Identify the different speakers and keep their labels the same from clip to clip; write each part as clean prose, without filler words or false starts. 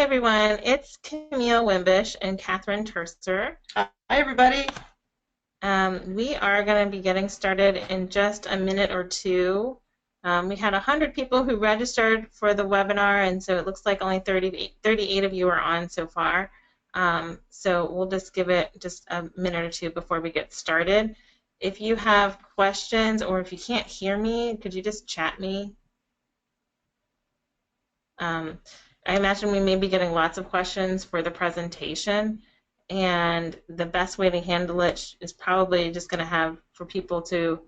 Speaker 1: everyone, it's Camille Wimbish and Catherine Terser.
Speaker 2: Hi, everybody.
Speaker 1: We are going to be getting started in just a minute or two. We had 100 people who registered for the webinar, and so it looks like only 38 of you are on so far. So we'll just give it just a minute or two before we get started. If you have questions or if you can't hear me, could you just chat me? I imagine we may be getting lots of questions for the presentation, and the best way to handle it is probably just going to have for people to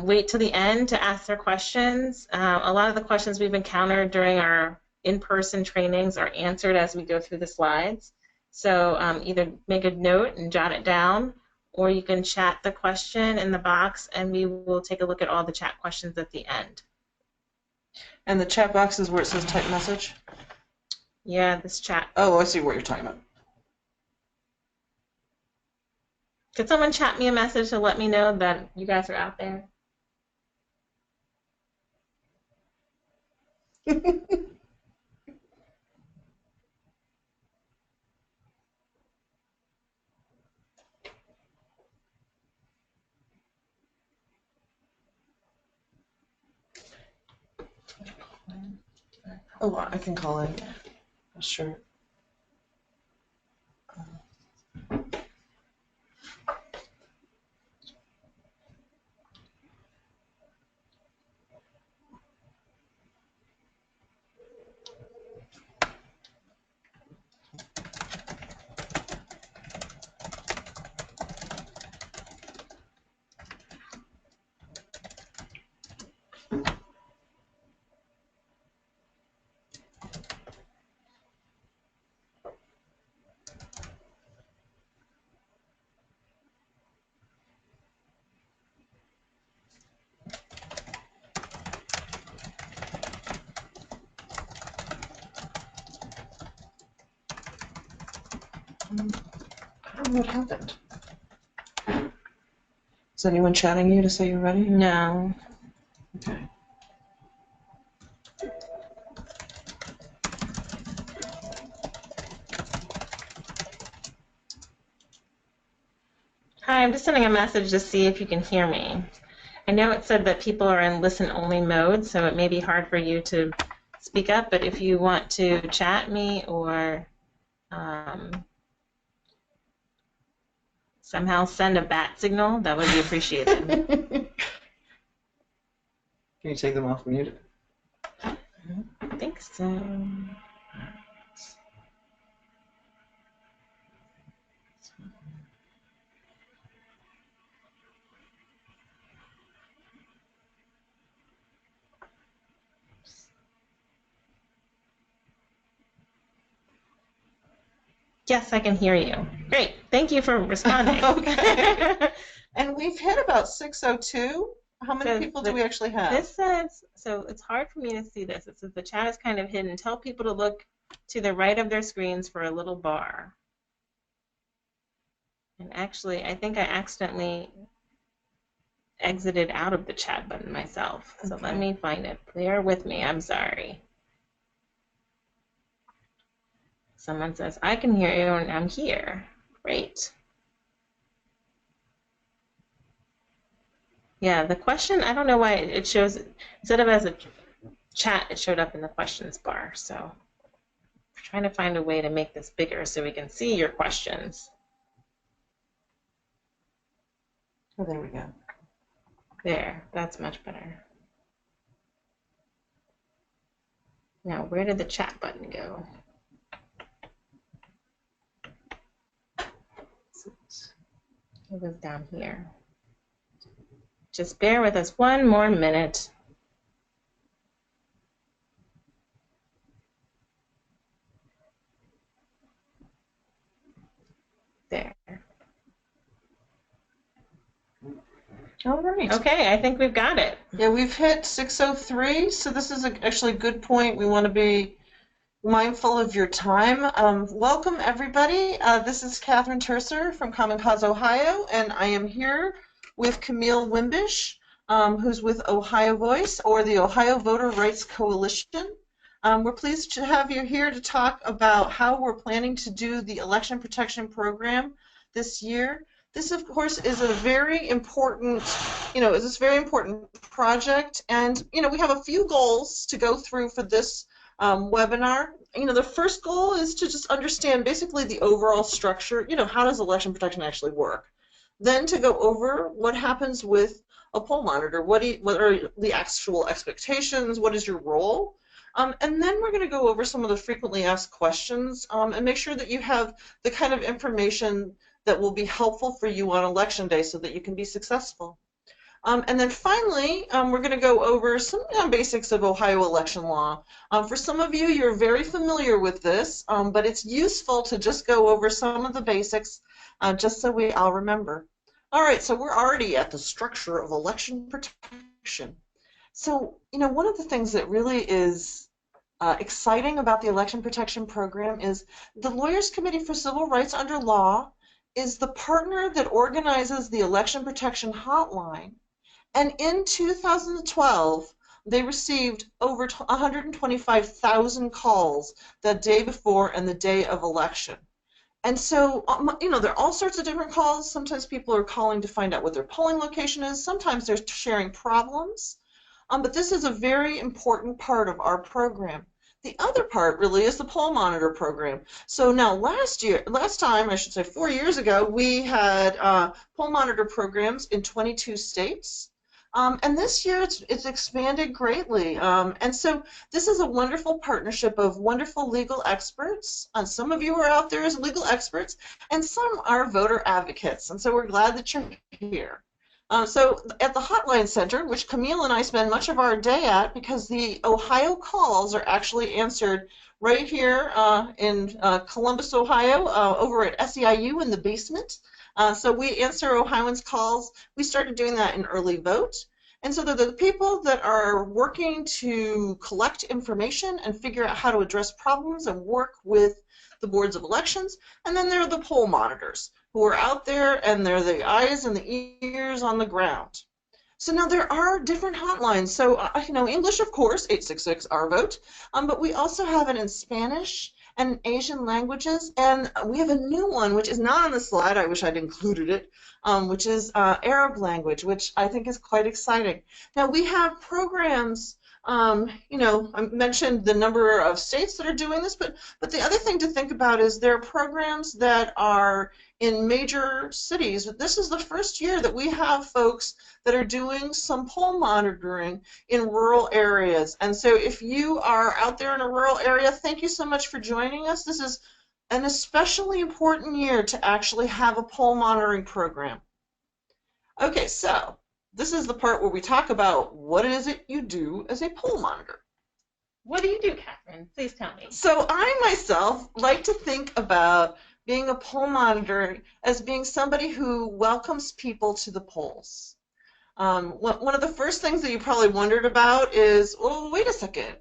Speaker 1: wait till the end to ask their questions. A lot of the questions we've encountered during our in-person trainings are answered as we go through the slides. So either make a note and jot it down, or you can chat the question in the box, and we will take a look at all the chat questions at the end.
Speaker 2: And the chat box is where it says type message?
Speaker 1: Yeah, this chat.
Speaker 2: Oh, I see what you're talking about.
Speaker 1: Could someone chat me a message to let me know that you guys are out there?
Speaker 2: Oh, I can call in. Sure. I don't know what happened. Is anyone chatting you to say you're ready?
Speaker 1: No.
Speaker 2: Okay.
Speaker 1: Hi, I'm just sending a message to see if you can hear me. I know it said that people are in listen-only mode, so it may be hard for you to speak up, but if you want to chat me or somehow send a bat signal, that would be appreciated.
Speaker 2: Can you take them off mute?
Speaker 1: I think so. Yes, I can hear you. Great. Thank you for responding.
Speaker 2: Okay. And we've hit about 6:02. How many people do we actually have?
Speaker 1: This says, so it's hard for me to see this. It says the chat is kind of hidden. Tell people to look to the right of their screens for a little bar. And actually, I think I accidentally exited out of the chat button myself. So
Speaker 2: Okay.
Speaker 1: let me find it. Bear with me. I'm sorry. Someone says, I can hear you and I'm here. Great. Yeah, the question, I don't know why it shows, instead of as a chat, it showed up in the questions bar. So we're trying to find a way to make this bigger so we can see your questions.
Speaker 2: Oh, there we go.
Speaker 1: There, that's much better. Now, where did the chat button go? It was down here. Just bear with us one more minute. There.
Speaker 2: All right.
Speaker 1: Okay, I think we've got it.
Speaker 2: Yeah, we've hit 6:03, so this is actually a good point. We want to be mindful of your time. Welcome, everybody. This is Catherine Terser from Common Cause Ohio, and I am here with Camille Wimbish, who's with Ohio Voice, or the Ohio Voter Rights Coalition. We're pleased to have you here to talk about how we're planning to do the election protection program this year. This, of course, is a very important, is this very important project, and we have a few goals to go through for this webinar. The first goal is to just understand basically the overall structure. How does election protection actually work? Then to go over what happens with a poll monitor. What are the actual expectations? What is your role? And then we're going to go over some of the frequently asked questions and make sure that you have the kind of information that will be helpful for you on election day so that you can be successful. And then finally, we're going to go over some basics of Ohio election law. For some of you, you're very familiar with this, but it's useful to just go over some of the basics just so we all remember. All right, so we're already at the structure of election protection. So, one of the things that really is exciting about the election protection program is the Lawyers Committee for Civil Rights Under Law is the partner that organizes the election protection hotline. And in 2012, they received over 125,000 calls the day before and the day of election. And so, there are all sorts of different calls. Sometimes people are calling to find out what their polling location is. Sometimes they're sharing problems. But this is a very important part of our program. The other part really is the poll monitor program. So now last time, I should say 4 years ago, we had poll monitor programs in 22 states. And this year it's expanded greatly. And so this is a wonderful partnership of wonderful legal experts. Some of you are out there as legal experts, and some are voter advocates. And so we're glad that you're here. So at the Hotline Center, which Camille and I spend much of our day at, because the Ohio calls are actually answered right here in Columbus, Ohio, over at SEIU in the basement. So we answer Ohioans' calls. We started doing that in early vote. And so they're the people that are working to collect information and figure out how to address problems and work with the boards of elections. And then there are the poll monitors who are out there, and they're the eyes and the ears on the ground. So now there are different hotlines. So, English, of course, 866-R-VOTE, but we also have it in Spanish and Asian languages, and we have a new one, which is not on the slide. I wish I'd included it, which is Arab language, which I think is quite exciting. Now, we have programs. I mentioned the number of states that are doing this, but the other thing to think about is there are programs that are in major cities. This is the first year that we have folks that are doing some poll monitoring in rural areas. And so if you are out there in a rural area, thank you so much for joining us. This is an especially important year to actually have a poll monitoring program. Okay, so this is the part where we talk about what is it you do as a poll monitor.
Speaker 1: What do you do, Catherine? Please tell me.
Speaker 2: So I myself like to think about being a poll monitor as being somebody who welcomes people to the polls. One of the first things that you probably wondered about is, well, wait a second.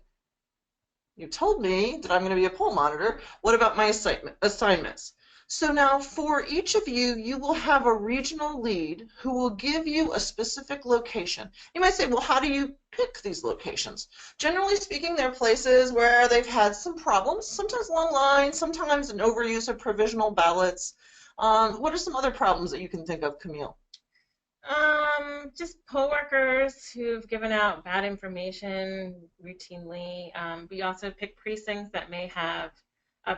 Speaker 2: You told me that I'm going to be a poll monitor. What about my assignments? So now for each of you, you will have a regional lead who will give you a specific location. You might say, well, how do you pick these locations? Generally speaking, they're places where they've had some problems, sometimes long lines, sometimes an overuse of provisional ballots. What are some other problems that you can think of, Camille?
Speaker 1: Just poll workers who've given out bad information routinely. We also pick precincts that may have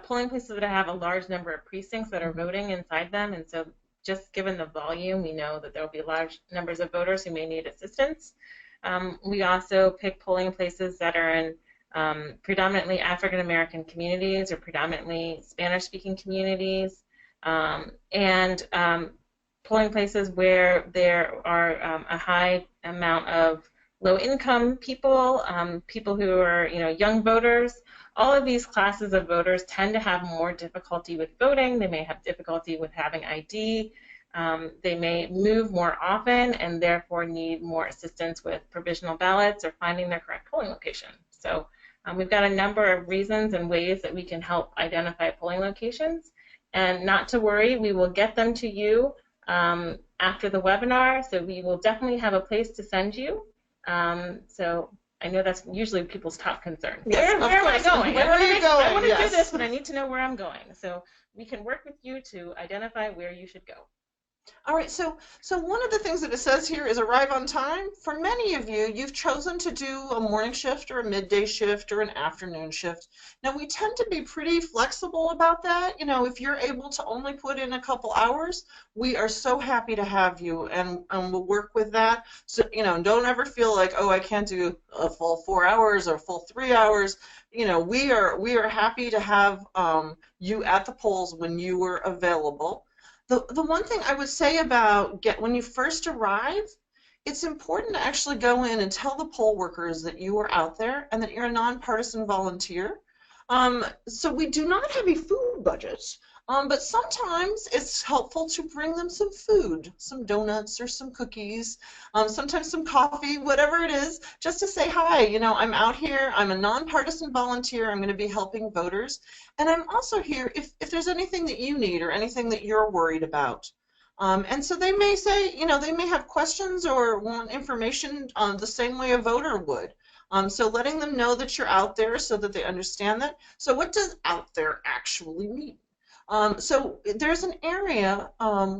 Speaker 1: polling places that have a large number of precincts that are voting inside them, and so just given the volume, we know that there will be large numbers of voters who may need assistance. We also pick polling places that are in predominantly African American communities or predominantly Spanish-speaking communities, and polling places where there are a high amount of low-income people, people who are young voters. All of these classes of voters tend to have more difficulty with voting. They may have difficulty with having ID. They may move more often and therefore need more assistance with provisional ballots or finding their correct polling location. So we've got a number of reasons and ways that we can help identify polling locations. And not to worry, we will get them to you after the webinar, so we will definitely have a place to send you. So I know that's usually people's top concern.
Speaker 2: Yes,
Speaker 1: Where am I going?
Speaker 2: Where are you going?
Speaker 1: I want to
Speaker 2: Yes.
Speaker 1: do this, but I need to know where I'm going. So we can work with you to identify where you should go.
Speaker 2: All right, so one of the things that it says here is arrive on time. For many of you, you've chosen to do a morning shift or a midday shift or an afternoon shift. Now, we tend to be pretty flexible about that. You know, if you're able to only put in a couple hours, we are so happy to have you, and we'll work with that. So, you know, don't ever feel like, oh, I can't do a full 4 hours or a full 3 hours. You know, we are happy to have you at the polls when you are available. The one thing I would say about when you first arrive, it's important to actually go in and tell the poll workers that you are out there and that you're a nonpartisan volunteer. So we do not have a food budget, but sometimes it's helpful to bring them some food, some donuts or some cookies, sometimes some coffee, whatever it is, just to say, hi, you know, I'm out here, I'm a nonpartisan volunteer, I'm going to be helping voters, and I'm also here if there's anything that you need or anything that you're worried about. And so they may say, you know, they may have questions or want information the same way a voter would. So letting them know that you're out there so that they understand that. So what does out there actually mean? So there's an area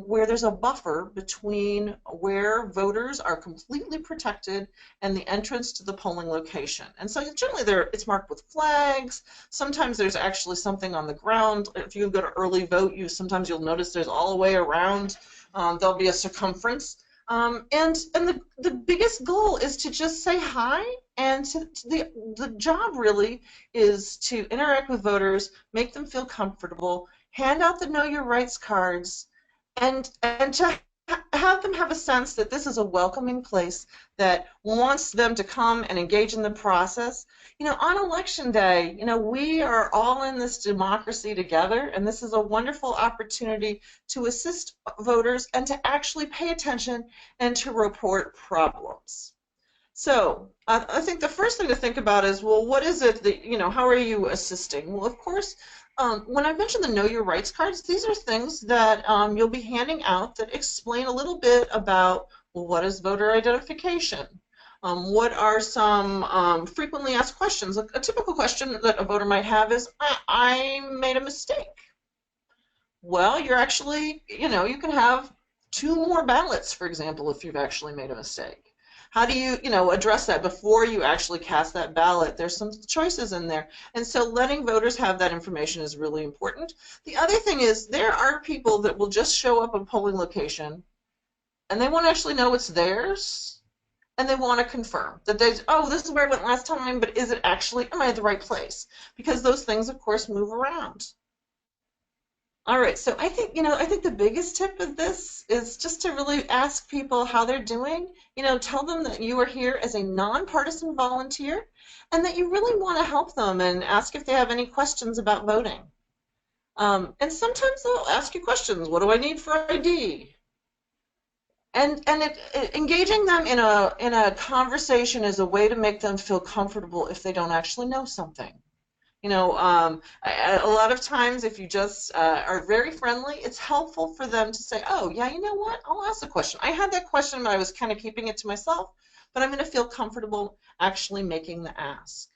Speaker 2: where there's a buffer between where voters are completely protected and the entrance to the polling location. And so generally it's marked with flags. Sometimes there's actually something on the ground. If you go to early vote, sometimes you'll notice there's all the way around. There'll be a circumference. And the biggest goal is to just say hi, and the job really is to interact with voters, make them feel comfortable, hand out the Know Your Rights cards, and to have them have a sense that this is a welcoming place that wants them to come and engage in the process. You know, on election day, you know, we are all in this democracy together, and this is a wonderful opportunity to assist voters and to actually pay attention and to report problems. So I think the first thing to think about is, well, what is it that, you know, how are you assisting? Well, of course, when I mentioned the Know Your Rights cards, these are things that you'll be handing out that explain a little bit about, well, what is voter identification? What are some frequently asked questions? A typical question that a voter might have is, I made a mistake. Well, you're actually, you know, you can have 2 more ballots, for example, if you've actually made a mistake. How do you, you know, address that before you actually cast that ballot? There's some choices in there. And so letting voters have that information is really important. The other thing is there are people that will just show up at a polling location and they want to actually know it's theirs, and they want to confirm that oh, this is where I went last time, but is it actually, am I at the right place? Because those things, of course, move around. All right, so I think, you know, I think the biggest tip of this is just to really ask people how they're doing. You know, tell them that you are here as a nonpartisan volunteer and that you really want to help them, and ask if they have any questions about voting. And sometimes they'll ask you questions. What do I need for ID? And engaging them in a conversation is a way to make them feel comfortable if they don't actually know something. You know, a lot of times if you just are very friendly, it's helpful for them to say, oh, yeah, you know what, I'll ask a question. I had that question, but I was kind of keeping it to myself, but I'm going to feel comfortable actually making the ask.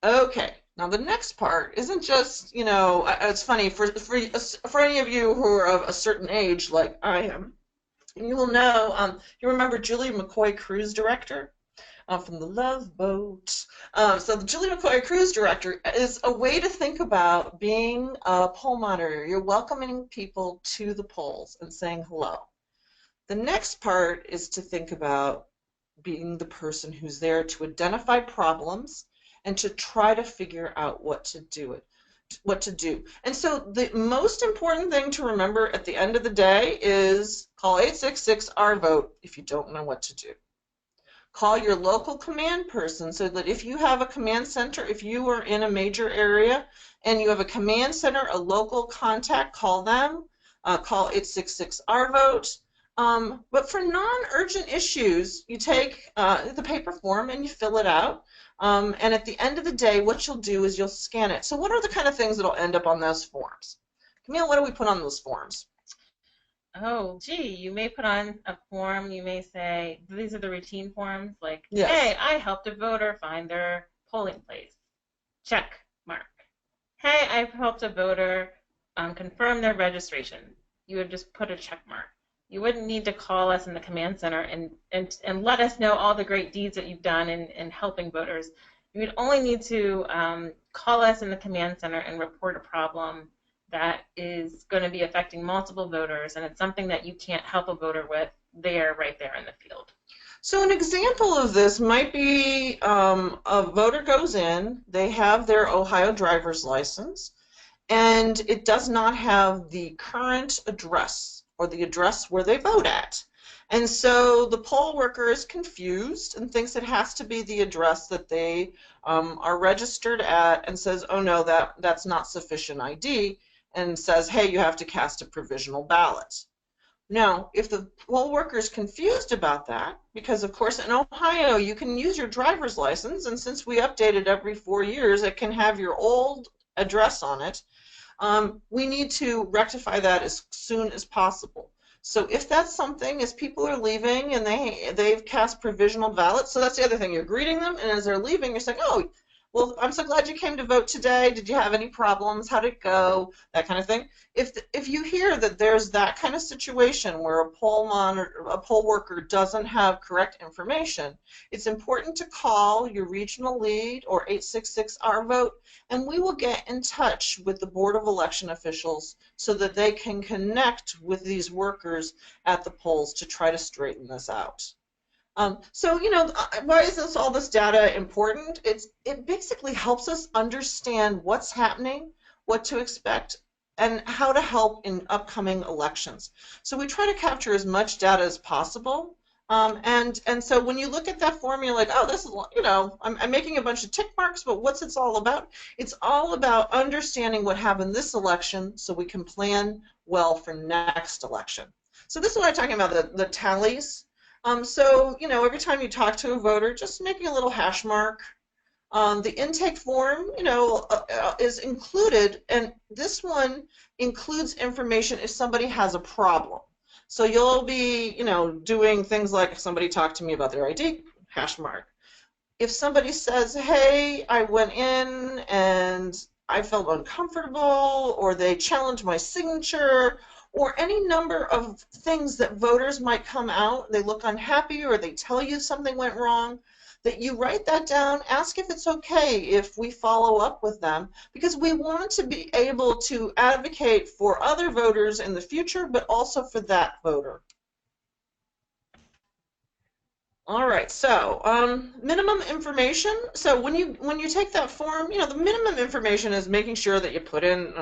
Speaker 2: Okay, now the next part isn't just, you know, it's funny, for any of you who are of a certain age like I am, you will know, you remember Julie McCoy, cruise director? From the Love Boat. So the Julie McCoy Cruise Director is a way to think about being a poll monitor. You're welcoming people to the polls and saying hello. The next part is to think about being the person who's there to identify problems and to try to figure out what to do. And so the most important thing to remember at the end of the day is call 866-R-VOTE if you don't know what to do. Call your local command person so that if you have a command center, if you are in a major area and you have a command center, a local contact, call them. Call 866-R-VOTE. But for non-urgent issues, you take the paper form and you fill it out. And at the end of the day, what you'll do is you'll scan it. So what are the kind of things that will end up on those forms? Camille, what do we put on those forms?
Speaker 1: Oh, gee, you may put on a form, you may say, these are the routine forms, like,
Speaker 2: Yes.
Speaker 1: hey, I helped a voter find their polling place. Check mark. Hey, I've helped a voter confirm their registration. You would just put a check mark. You wouldn't need to call us in the command center and let us know all the great deeds that you've done in helping voters. You would only need to call us in the command center and report a problem that is going to be affecting multiple voters, and it's something that you can't help a voter with right there in the field.
Speaker 2: So an example of this might be a voter goes in, they have their Ohio driver's license, and it does not have the current address or the address where they vote at. And so the poll worker is confused and thinks it has to be the address that they are registered at, and says, oh no, that's not sufficient ID, and says, hey, you have to cast a provisional ballot. Now, if the poll worker is confused about that, because of course in Ohio you can use your driver's license, and since we update it every 4 years, it can have your old address on it. We need to rectify that as soon as possible. So if that's something, as people are leaving and they've cast provisional ballots, so that's the other thing, you're greeting them, and as they're leaving, you're saying, oh, well, I'm so glad you came to vote today. Did you have any problems? How'd it go? That kind of thing. If you hear that there's that kind of situation where a poll worker doesn't have correct information, it's important to call your regional lead or 866-OUR-VOTE, and we will get in touch with the Board of Election officials so that they can connect with these workers at the polls to try to straighten this out. So, why is all this data important? It basically helps us understand what's happening, what to expect, and how to help in upcoming elections. So we try to capture as much data as possible. And so when you look at that form, you're like, oh, this is, I'm making a bunch of tick marks, but what's it all about? It's all about understanding what happened this election so we can plan well for next election. So this is what I'm talking about, the tallies. So, every time you talk to a voter, just making a little hash mark. The intake form, is included, and this one includes information if somebody has a problem. So you'll be, doing things like if somebody talked to me about their ID, hash mark. If somebody says, hey, I went in and I felt uncomfortable, or they challenged my signature, or any number of things that voters might come out, they look unhappy or they tell you something went wrong, that you write that down, ask if it's okay if we follow up with them, because we want to be able to advocate for other voters in the future, but also for that voter. All right, so minimum information. So when you take that form, the minimum information is making sure that you put in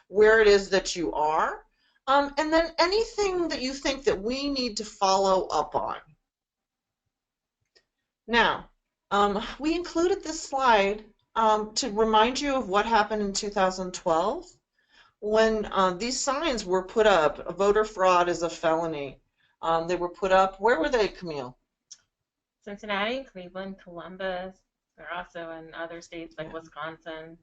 Speaker 2: where it is that you are, and then anything that you think that we need to follow up on. Now, we included this slide to remind you of what happened in 2012 when these signs were put up. Voter fraud is a felony. They were put up. Where were they, Camille?
Speaker 1: Cincinnati, Cleveland, Columbus. They're also in other states like Wisconsin.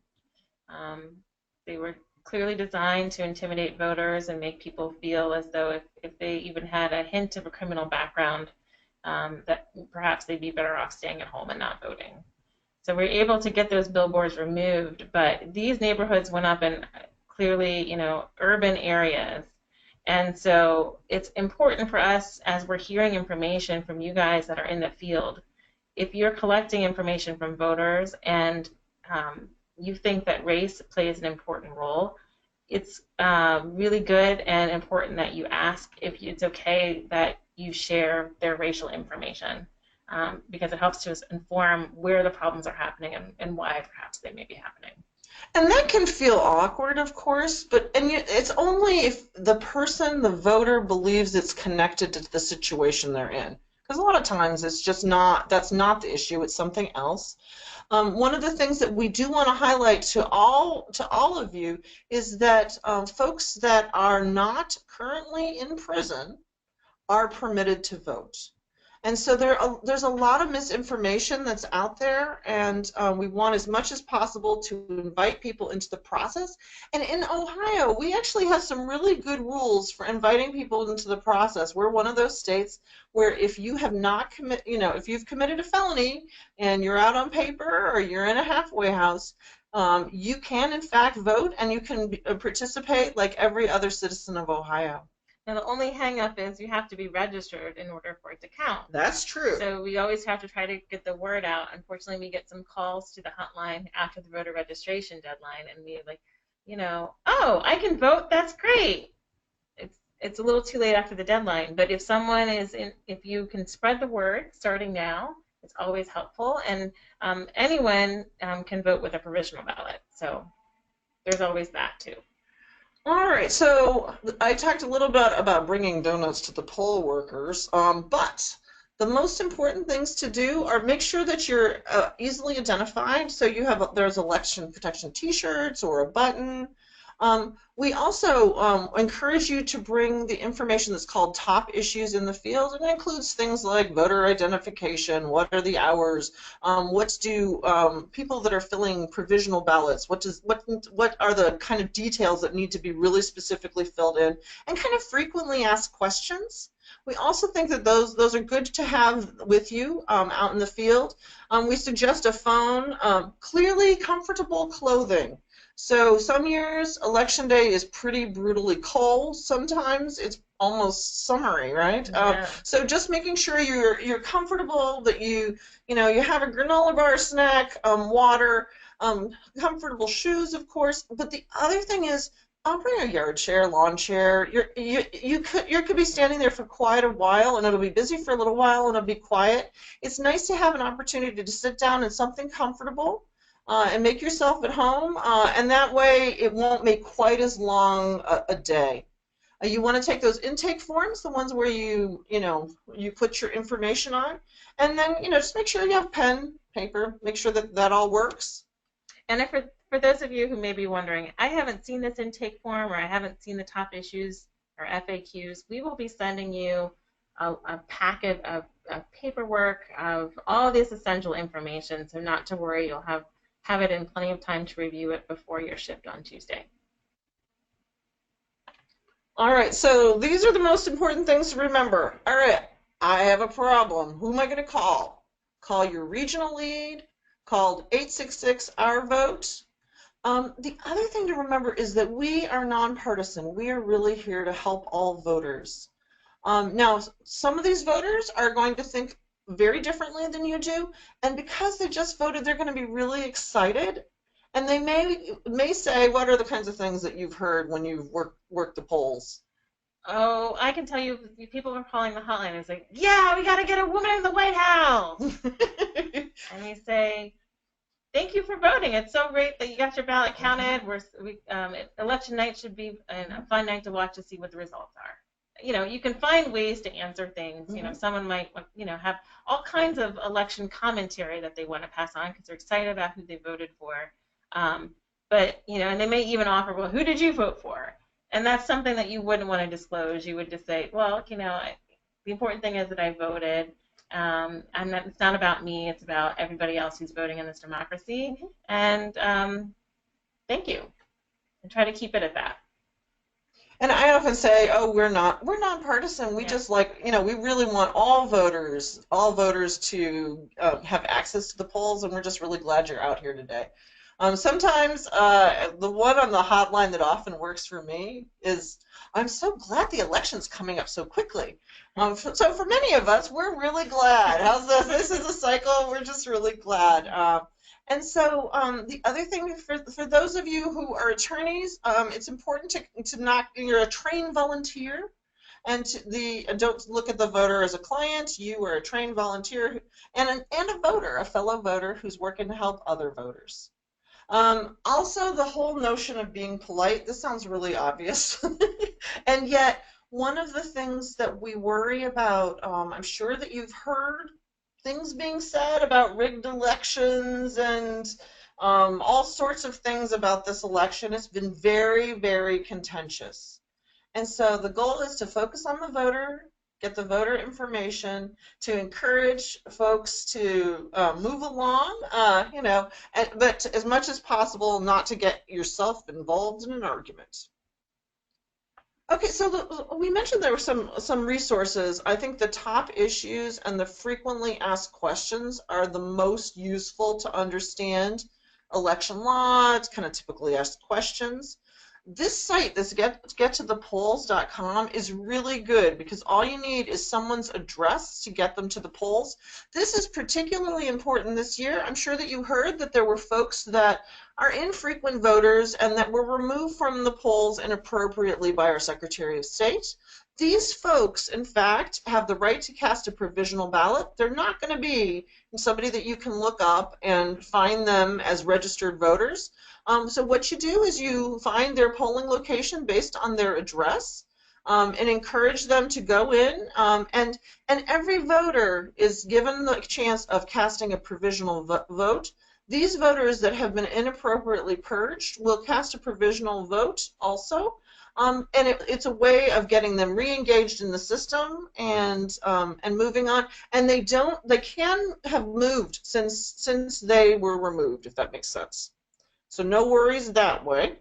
Speaker 1: They were clearly designed to intimidate voters and make people feel as though if they even had a hint of a criminal background, that perhaps they'd be better off staying at home and not voting. So we're able to get those billboards removed, but these neighborhoods went up in clearly, urban areas. And so it's important for us, as we're hearing information from you guys that are in the field, if you're collecting information from voters and you think that race plays an important role, it's really good and important that you ask if it's okay that you share their racial information, because it helps to inform where the problems are happening and why perhaps they may be happening.
Speaker 2: And that can feel awkward, of course, but it's only if the person, the voter, believes it's connected to the situation they're in. Because a lot of times it's just that's not the issue, it's something else. One of the things that we do want to highlight to all of you is that folks that are not currently in prison are permitted to vote. And so there's a lot of misinformation that's out there, and we want as much as possible to invite people into the process. And in Ohio, we actually have some really good rules for inviting people into the process. We're one of those states where if you have not if you've committed a felony and you're out on paper or you're in a halfway house, you can in fact vote and you can participate like every other citizen of Ohio.
Speaker 1: Now, the only hang up is you have to be registered in order for it to count.
Speaker 2: That's true.
Speaker 1: So we always have to try to get the word out. Unfortunately, we get some calls to the hotline after the voter registration deadline, and we're like, oh, I can vote. That's great. It's a little too late after the deadline. But if someone is if you can spread the word starting now, it's always helpful. And anyone can vote with a provisional ballot. So there's always that too.
Speaker 2: All right, so I talked a little bit about bringing donuts to the poll workers, but the most important things to do are make sure that you're easily identified. So there's election protection T-shirts or a button. We also encourage you to bring the information that's called top issues in the field, and it includes things like voter identification, what are the hours, what do people that are filling provisional ballots, what are the kind of details that need to be really specifically filled in, and kind of frequently asked questions. We also think that those are good to have with you out in the field. We suggest a phone, clearly comfortable clothing. So some years election day is pretty brutally cold. Sometimes it's almost summery, right?
Speaker 1: Yeah.
Speaker 2: So just making sure you're comfortable, that you have a granola bar snack, water, comfortable shoes, of course. But the other thing is, I'll bring a yard chair, lawn chair. You could be standing there for quite a while, and it'll be busy for a little while, and it'll be quiet. It's nice to have an opportunity to sit down in something comfortable. And make yourself at home, and that way it won't make quite as long a day. You want to take those intake forms, the ones where you put your information on, and then just make sure you have pen, paper, make sure that all works.
Speaker 1: And for those of you who may be wondering, I haven't seen this intake form or I haven't seen the top issues or FAQs, we will be sending you a packet of paperwork of all this essential information, so not to worry, you'll have it in plenty of time to review it before you're shipped on Tuesday.
Speaker 2: All right, so these are the most important things to remember. All right, I have a problem. Who am I going to call? Call your regional lead, call 866-OUR-VOTE. The other thing to remember is that we are nonpartisan. We are really here to help all voters. Now, some of these voters are going to think very differently than you do, and because they just voted, they're going to be really excited, and they may say, what are the kinds of things that you've heard when you've worked the polls?
Speaker 1: Oh, I can tell you, people are calling the hotline and say, yeah, we got to get a woman in the White House. And they say, thank you for voting. It's so great that you got your ballot counted. Election night should be a fun night to watch to see what the results are. You can find ways to answer things. Someone might, have all kinds of election commentary that they want to pass on because they're excited about who they voted for. But, and they may even offer, well, who did you vote for? And that's something that you wouldn't want to disclose. You would just say, well, the important thing is that I voted. And that it's not about me. It's about everybody else who's voting in this democracy. And thank you. And try to keep it at that.
Speaker 2: And I often say, oh, we're nonpartisan. We just we really want all voters to have access to the polls, and we're just really glad you're out here today. Sometimes the one on the hotline that often works for me is, I'm so glad the election's coming up so quickly. So for many of us, we're really glad. How's this? This is a cycle. We're just really glad. And so the other thing for those of you who are attorneys, it's important to not, you're a trained volunteer, and don't look at the voter as a client. You are a trained volunteer and a voter, a fellow voter who's working to help other voters. Also, the whole notion of being polite, this sounds really obvious, and yet one of the things that we worry about, I'm sure that you've heard things being said about rigged elections and all sorts of things about this election. It's been very, very contentious. And so the goal is to focus on the voter, get the voter information, to encourage folks to move along, but as much as possible not to get yourself involved in an argument. Okay, so we mentioned there were some resources. I think the top issues and the frequently asked questions are the most useful to understand election law. It's kind of typically asked questions. This site, this gettothepolls.com, is really good because all you need is someone's address to get them to the polls. This is particularly important this year. I'm sure that you heard that there were folks that are infrequent voters and that were removed from the polls inappropriately by our Secretary of State. These folks, in fact, have the right to cast a provisional ballot. They're not going to be somebody that you can look up and find them as registered voters. So what you do is you find their polling location based on their address and encourage them to go in. And every voter is given the chance of casting a provisional vote. These voters that have been inappropriately purged will cast a provisional vote also. And it's a way of getting them re-engaged in the system and moving on. And they can have moved since they were removed, if that makes sense. So no worries that way.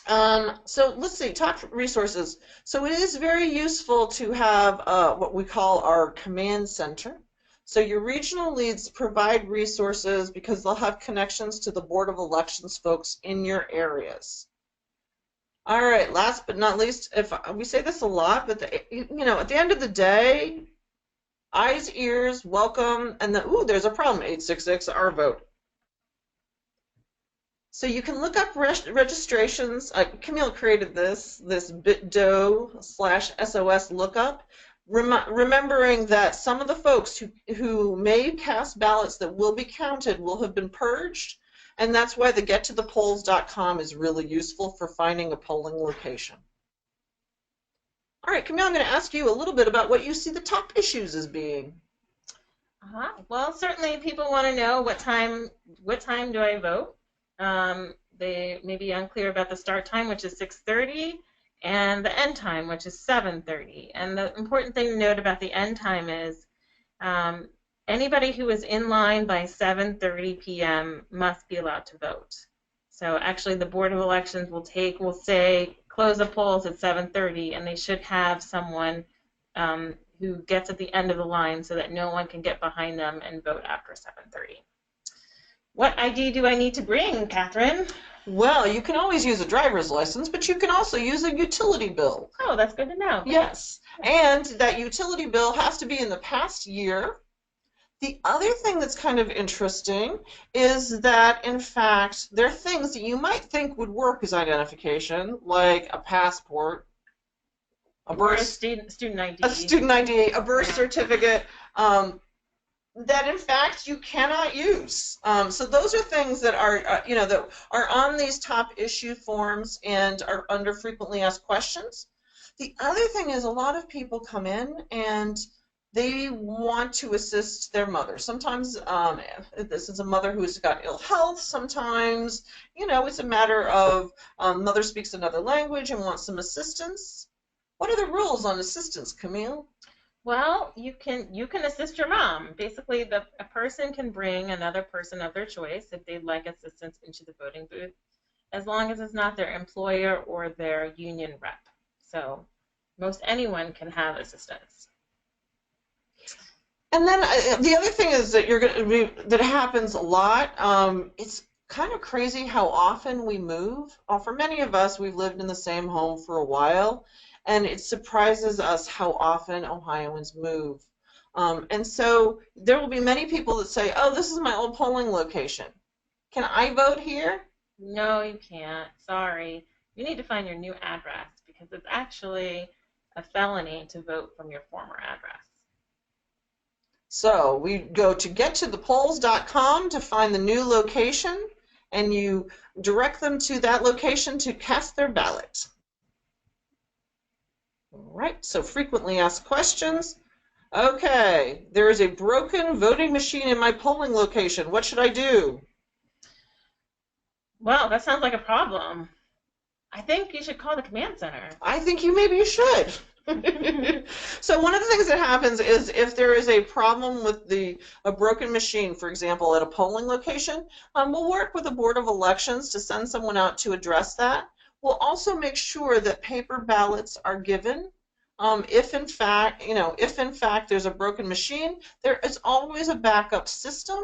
Speaker 2: So let's see, top resources. So it is very useful to have what we call our command center. So your regional leads provide resources because they'll have connections to the Board of Elections folks in your areas. All right, last but not least, if we say this a lot, but at the end of the day, eyes, ears, welcome, and there's a problem, 866 our vote. So you can look up registrations. Camille created this bitdo/SOS lookup, remembering that some of the folks who may cast ballots that will be counted will have been purged, and that's why the gettothepolls.com is really useful for finding a polling location. All right, Camille, I'm going to ask you a little bit about what you see the top issues as being.
Speaker 1: Well, certainly people want to know what time do I vote. They may be unclear about the start time, which is 6:30, and the end time, which is 7:30. And the important thing to note about the end time is anybody who is in line by 7:30 p.m. must be allowed to vote. So actually the Board of Elections will say close the polls at 7:30, and they should have someone who gets at the end of the line so that no one can get behind them and vote after 7:30. What ID do I need to bring, Catherine?
Speaker 2: Well, you can always use a driver's license, but you can also use a utility bill.
Speaker 1: Oh, that's good to know.
Speaker 2: Yes, and that utility bill has to be in the past year. The other thing that's kind of interesting is that, in fact, there are things that you might think would work as identification, like a passport, a
Speaker 1: student ID,
Speaker 2: a birth certificate, that in fact you cannot use. So those are things that are that are on these top issue forms and are under frequently asked questions. The other thing is a lot of people come in and they want to assist their mother. Sometimes this is a mother who's got ill health. Sometimes it's a matter of mother speaks another language and wants some assistance. What are the rules on assistance, Camille?
Speaker 1: Well, you can assist your mom. Basically, a person can bring another person of their choice if they'd like assistance into the voting booth, as long as it's not their employer or their union rep. So most anyone can have assistance.
Speaker 2: And then the other thing is that that happens a lot. It's kind of crazy how often we move. For many of us, we've lived in the same home for a while. And it surprises us how often Ohioans move. And so there will be many people that say, oh, this is my old polling location. Can I vote here?
Speaker 1: No, you can't. Sorry. You need to find your new address because it's actually a felony to vote from your former address.
Speaker 2: So we go to gettothepolls.com to find the new location, and you direct them to that location to cast their ballot. All right, so frequently asked questions. Okay, there is a broken voting machine in my polling location. What should I do?
Speaker 1: Well, that sounds like a problem. I think you should call the command center.
Speaker 2: I think maybe you should. So one of the things that happens is if there is a problem with a broken machine, for example, at a polling location, we'll work with the Board of Elections to send someone out to address that. We'll also make sure that paper ballots are given. If in fact, if in fact there's a broken machine, there is always a backup system.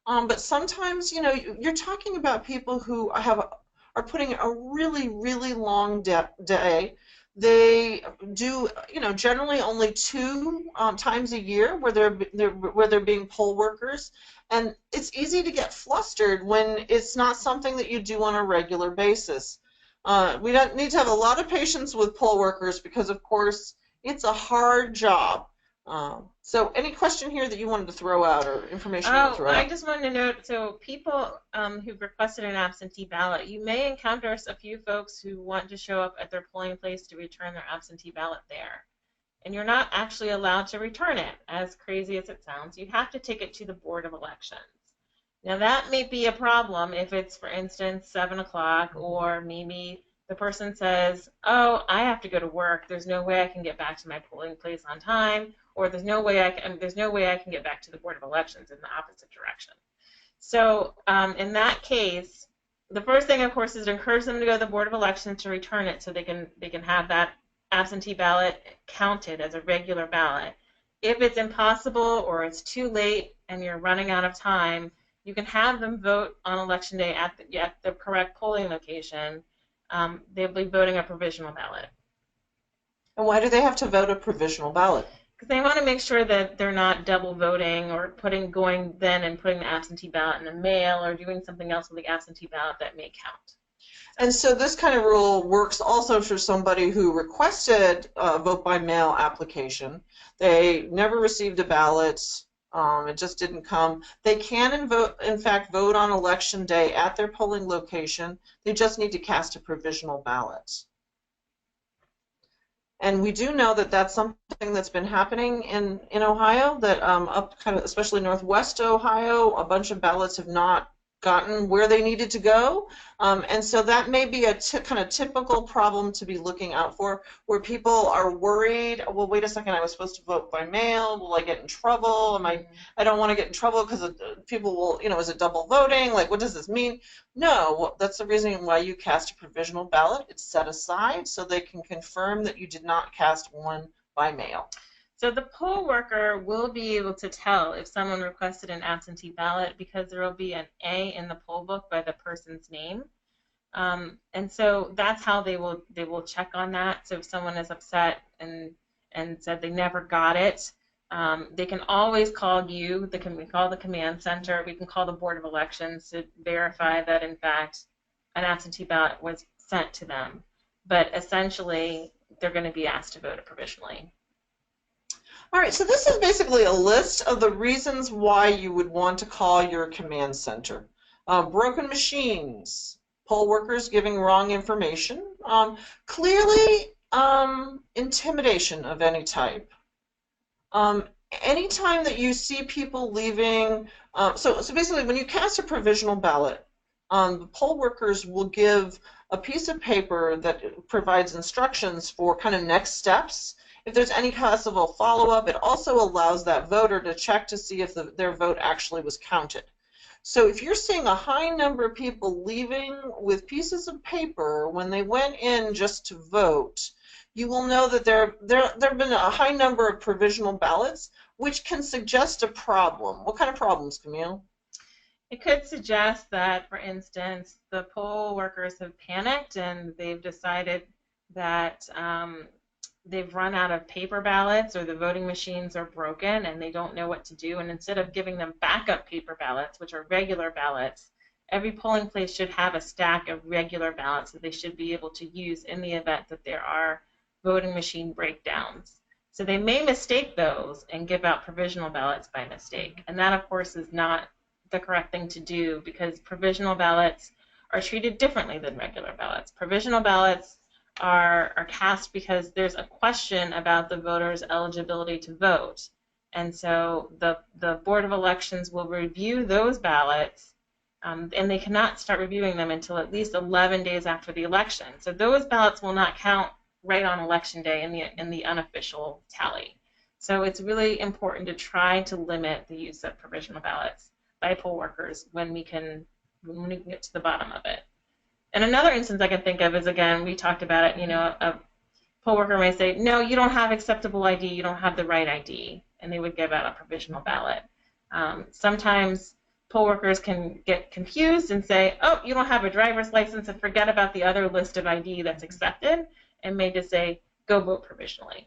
Speaker 2: But sometimes, you're talking about people who are putting a really, really long day. They do, generally only two times a year where they're being poll workers, and it's easy to get flustered when it's not something that you do on a regular basis. We don't need to have a lot of patience with poll workers because, of course, it's a hard job. So any question here that you wanted to throw out or information you want to throw out?
Speaker 1: I just wanted to note, so people who've requested an absentee ballot, you may encounter a few folks who want to show up at their polling place to return their absentee ballot there. And you're not actually allowed to return it, as crazy as it sounds. You have to take it to the Board of Elections. Now that may be a problem if it's, for instance, 7 o'clock, or maybe the person says, oh, I have to go to work. There's no way I can get back to my polling place on time, or there's no way I can get back to the Board of Elections in the opposite direction. So in that case, the first thing, of course, is to encourage them to go to the Board of Elections to return it so they can have that absentee ballot counted as a regular ballot. If it's impossible or it's too late and you're running out of time, you can have them vote on Election Day at the correct polling location. They'll be voting a provisional ballot.
Speaker 2: And why do they have to vote a provisional ballot?
Speaker 1: Because they want to make sure that they're not double voting or going then and putting the absentee ballot in the mail or doing something else with the absentee ballot that may count.
Speaker 2: And so this kind of rule works also for somebody who requested a vote by mail application. They never received a ballot. It just didn't come. They can, in fact, vote on Election Day at their polling location. They just need to cast a provisional ballot. And we do know that that's something that's been happening in Ohio, that up kind of, especially northwest Ohio, a bunch of ballots have not gotten where they needed to go. And so that may be a kind of typical problem to be looking out for, where people are worried, well, wait a second, I was supposed to vote by mail. Will I get in trouble? I don't want to get in trouble because people will, is it double voting? Like, what does this mean? No, well, that's the reason why you cast a provisional ballot. It's set aside so they can confirm that you did not cast one by mail.
Speaker 1: So the poll worker will be able to tell if someone requested an absentee ballot because there will be an A in the poll book by the person's name. And so that's how they will check on that. So if someone is upset and said they never got it, they can always call you. They can call the command center. We can call the Board of Elections to verify that, in fact, an absentee ballot was sent to them. But essentially, they're going to be asked to vote provisionally.
Speaker 2: All right, so this is basically a list of the reasons why you would want to call your command center. Broken machines, poll workers giving wrong information, clearly intimidation of any type. Anytime that you see people leaving, so basically when you cast a provisional ballot, the poll workers will give a piece of paper that provides instructions for kind of next steps. If there's any possible follow-up, it also allows that voter to check to see if their vote actually was counted. So if you're seeing a high number of people leaving with pieces of paper when they went in just to vote, you will know that there have been a high number of provisional ballots, which can suggest a problem. What kind of problems, Camille?
Speaker 1: It could suggest that, for instance, the poll workers have panicked and they've decided that they've run out of paper ballots or the voting machines are broken and they don't know what to do. And instead of giving them backup paper ballots, which are regular ballots, every polling place should have a stack of regular ballots that they should be able to use in the event that there are voting machine breakdowns. So they may mistake those and give out provisional ballots by mistake. And that, of course, is not the correct thing to do because provisional ballots are treated differently than regular ballots. Provisional ballots are cast because there's a question about the voter's eligibility to vote. And so the Board of Elections will review those ballots, and they cannot start reviewing them until at least 11 days after the election. So those ballots will not count right on election day in the unofficial tally. So it's really important to try to limit the use of provisional ballots by poll workers when we can get to the bottom of it. And another instance I can think of is, again, we talked about it, a poll worker may say, no, you don't have acceptable ID, you don't have the right ID, and they would give out a provisional ballot. Sometimes poll workers can get confused and say, oh, you don't have a driver's license, and forget about the other list of ID that's accepted, and may just say, go vote provisionally.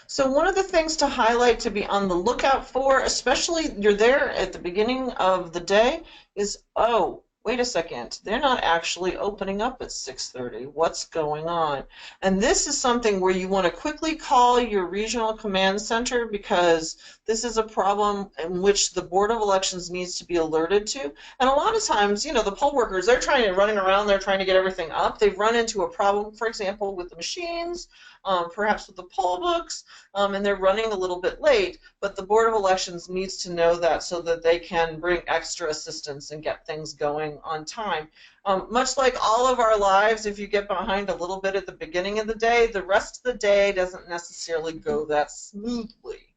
Speaker 2: So one of the things to highlight, to be on the lookout for, especially you're there at the beginning of the day, is, oh, wait a second, they're not actually opening up at 6:30. What's going on? And this is something where you want to quickly call your regional command center, because this is a problem in which the Board of Elections needs to be alerted to. And a lot of times, the poll workers, they're running around, they're trying to get everything up. They've run into a problem, for example, with the machines, perhaps with the poll books, and they're running a little bit late, but the Board of Elections needs to know that so that they can bring extra assistance and get things going on time. Much like all of our lives, if you get behind a little bit at the beginning of the day, the rest of the day doesn't necessarily go that smoothly.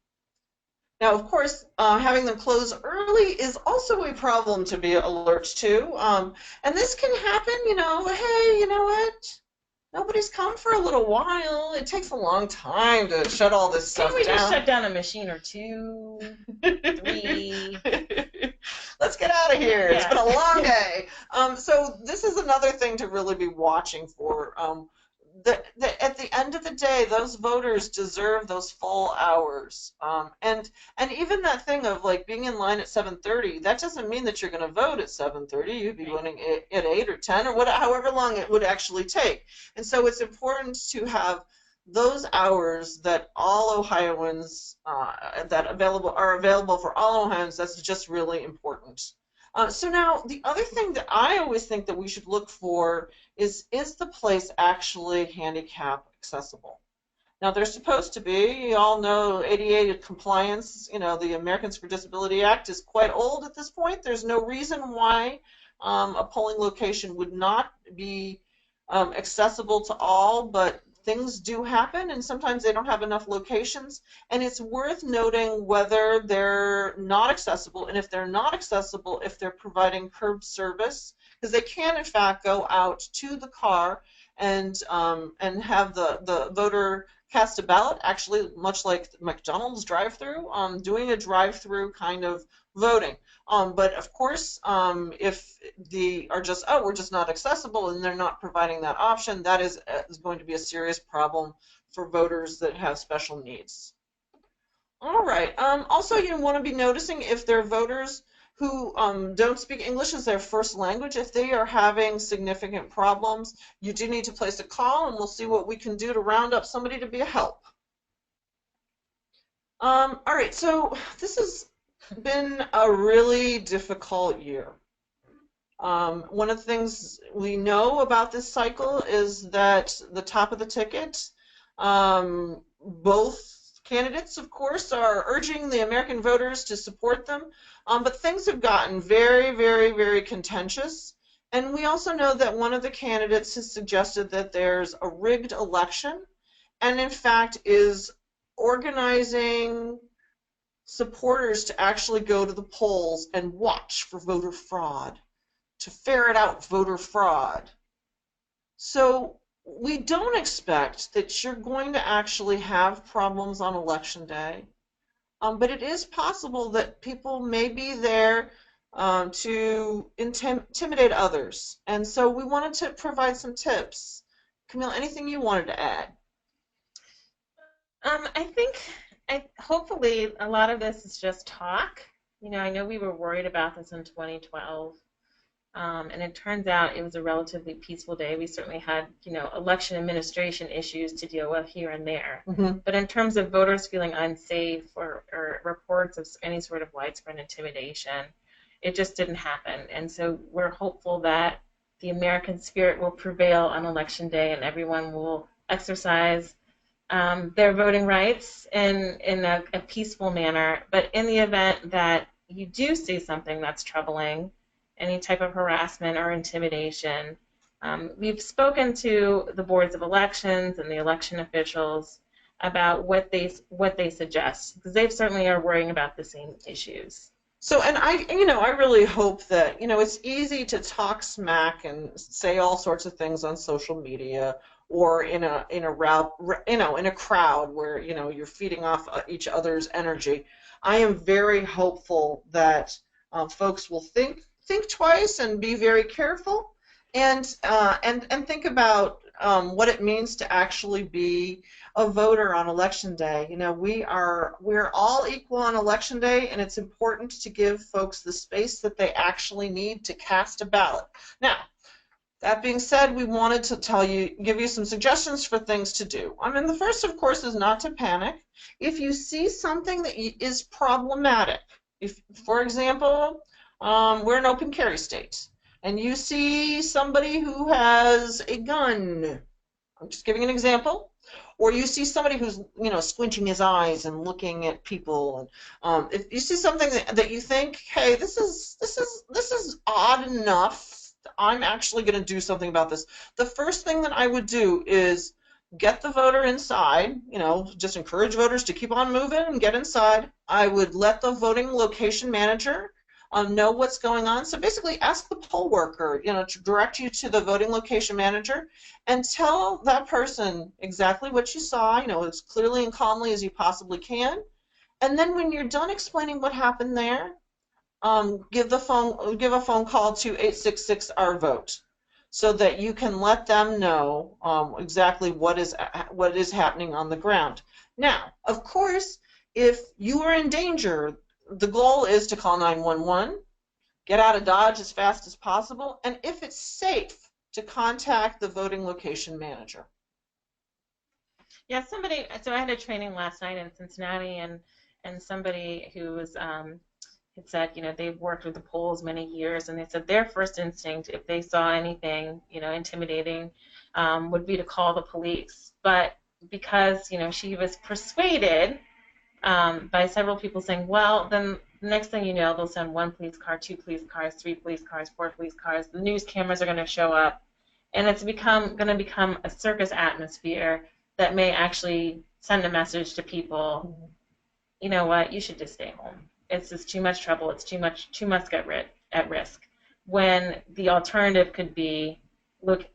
Speaker 2: Now, of course, having them close early is also a problem to be alert to, and this can happen, hey, you know what? Nobody's come for a little while. It takes a long time to shut all this stuff down.
Speaker 1: Can't we just shut down a machine or two, 3?
Speaker 2: Let's get out of here.
Speaker 1: Yeah.
Speaker 2: It's been a long day. So this is another thing to really be watching for. At the end of the day, those voters deserve those full hours. And even that thing of like being in line at 7:30, that doesn't mean that you're going to vote at 7:30. You'd be voting at 8 or 10 or however long it would actually take. And so it's important to have those hours that all Ohioans that are available for all Ohioans. That's just really important. So now, the other thing that I always think that we should look for is the place actually handicap accessible? Now, they're supposed to be. You all know ADA compliance, the Americans with Disabilities Act is quite old at this point. There's no reason why a polling location would not be accessible to all, but things do happen, and sometimes they don't have enough locations, and it's worth noting whether they're not accessible, and if they're not accessible, if they're providing curb service, because they can in fact go out to the car and have the voter cast a ballot, actually much like McDonald's drive-through, doing a drive-through kind of voting. But of course, if they are just, oh, we're just not accessible, and they're not providing that option, that is going to be a serious problem for voters that have special needs. All right. Also, you want to be noticing if there are voters who don't speak English as their first language. If they are having significant problems, you do need to place a call, and we'll see what we can do to round up somebody to be a help. All right. So this has been a really difficult year. One of the things we know about this cycle is that the top of the ticket, both candidates, of course, are urging the American voters to support them, but things have gotten very, very, very contentious. And we also know that one of the candidates has suggested that there's a rigged election, and in fact is organizing supporters to actually go to the polls and watch for voter fraud, to ferret out voter fraud. So we don't expect that you're going to actually have problems on election day, but it is possible that people may be there to intimidate others. And so we wanted to provide some tips. Camille, anything you wanted to add?
Speaker 1: I think hopefully a lot of this is just talk. I know we were worried about this in 2012, and it turns out it was a relatively peaceful day. We certainly had, election administration issues to deal with here and there.
Speaker 2: Mm-hmm.
Speaker 1: But in terms of voters feeling unsafe or reports of any sort of widespread intimidation, it just didn't happen. And so we're hopeful that the American spirit will prevail on Election Day and everyone will exercise their voting rights in a peaceful manner. But in the event that you do see something that's troubling, any type of harassment or intimidation, We've spoken to the boards of elections and the election officials about what they suggest, because they certainly are worrying about the same issues.
Speaker 2: So, and I really hope that, it's easy to talk smack and say all sorts of things on social media or in a route, in a crowd where, you're feeding off each other's energy. I am very hopeful that folks will think twice and be very careful and think about what it means to actually be a voter on election day. We're all equal on election day, and it's important to give folks the space that they actually need to cast a ballot. Now, that being said, we wanted to give you some suggestions for things to do. I mean, the first, of course, is not to panic. If you see something that is problematic, for example, we're an open carry state, and you see somebody who has a gun, I'm just giving an example, or you see somebody who's, squinching his eyes and looking at people, and if you see something that you think, hey, this is odd enough, I'm actually going to do something about this. The first thing that I would do is get the voter inside, just encourage voters to keep on moving and get inside. I would let the voting location manager know what's going on. So basically ask the poll worker, to direct you to the voting location manager and tell that person exactly what you saw, as clearly and calmly as you possibly can. And then when you're done explaining what happened there, give a phone call to 866-OUR-VOTE so that you can let them know exactly what is happening on the ground. Now, of course, if you are in danger, the goal is to call 911, get out of Dodge as fast as possible, and if it's safe, to contact the voting location manager.
Speaker 1: Yeah, so I had a training last night in Cincinnati, and somebody who was had said, they've worked with the polls many years, and they said their first instinct, if they saw anything, intimidating, would be to call the police. But because, she was persuaded by several people saying, well, then the next thing you know, they'll send 1 police car, 2 police cars, 3 police cars, 4 police cars. The news cameras are going to show up, and it's going to become a circus atmosphere that may actually send a message to people. You know what? You should just stay home. It's just too much trouble. It's too much at risk. When the alternative could be,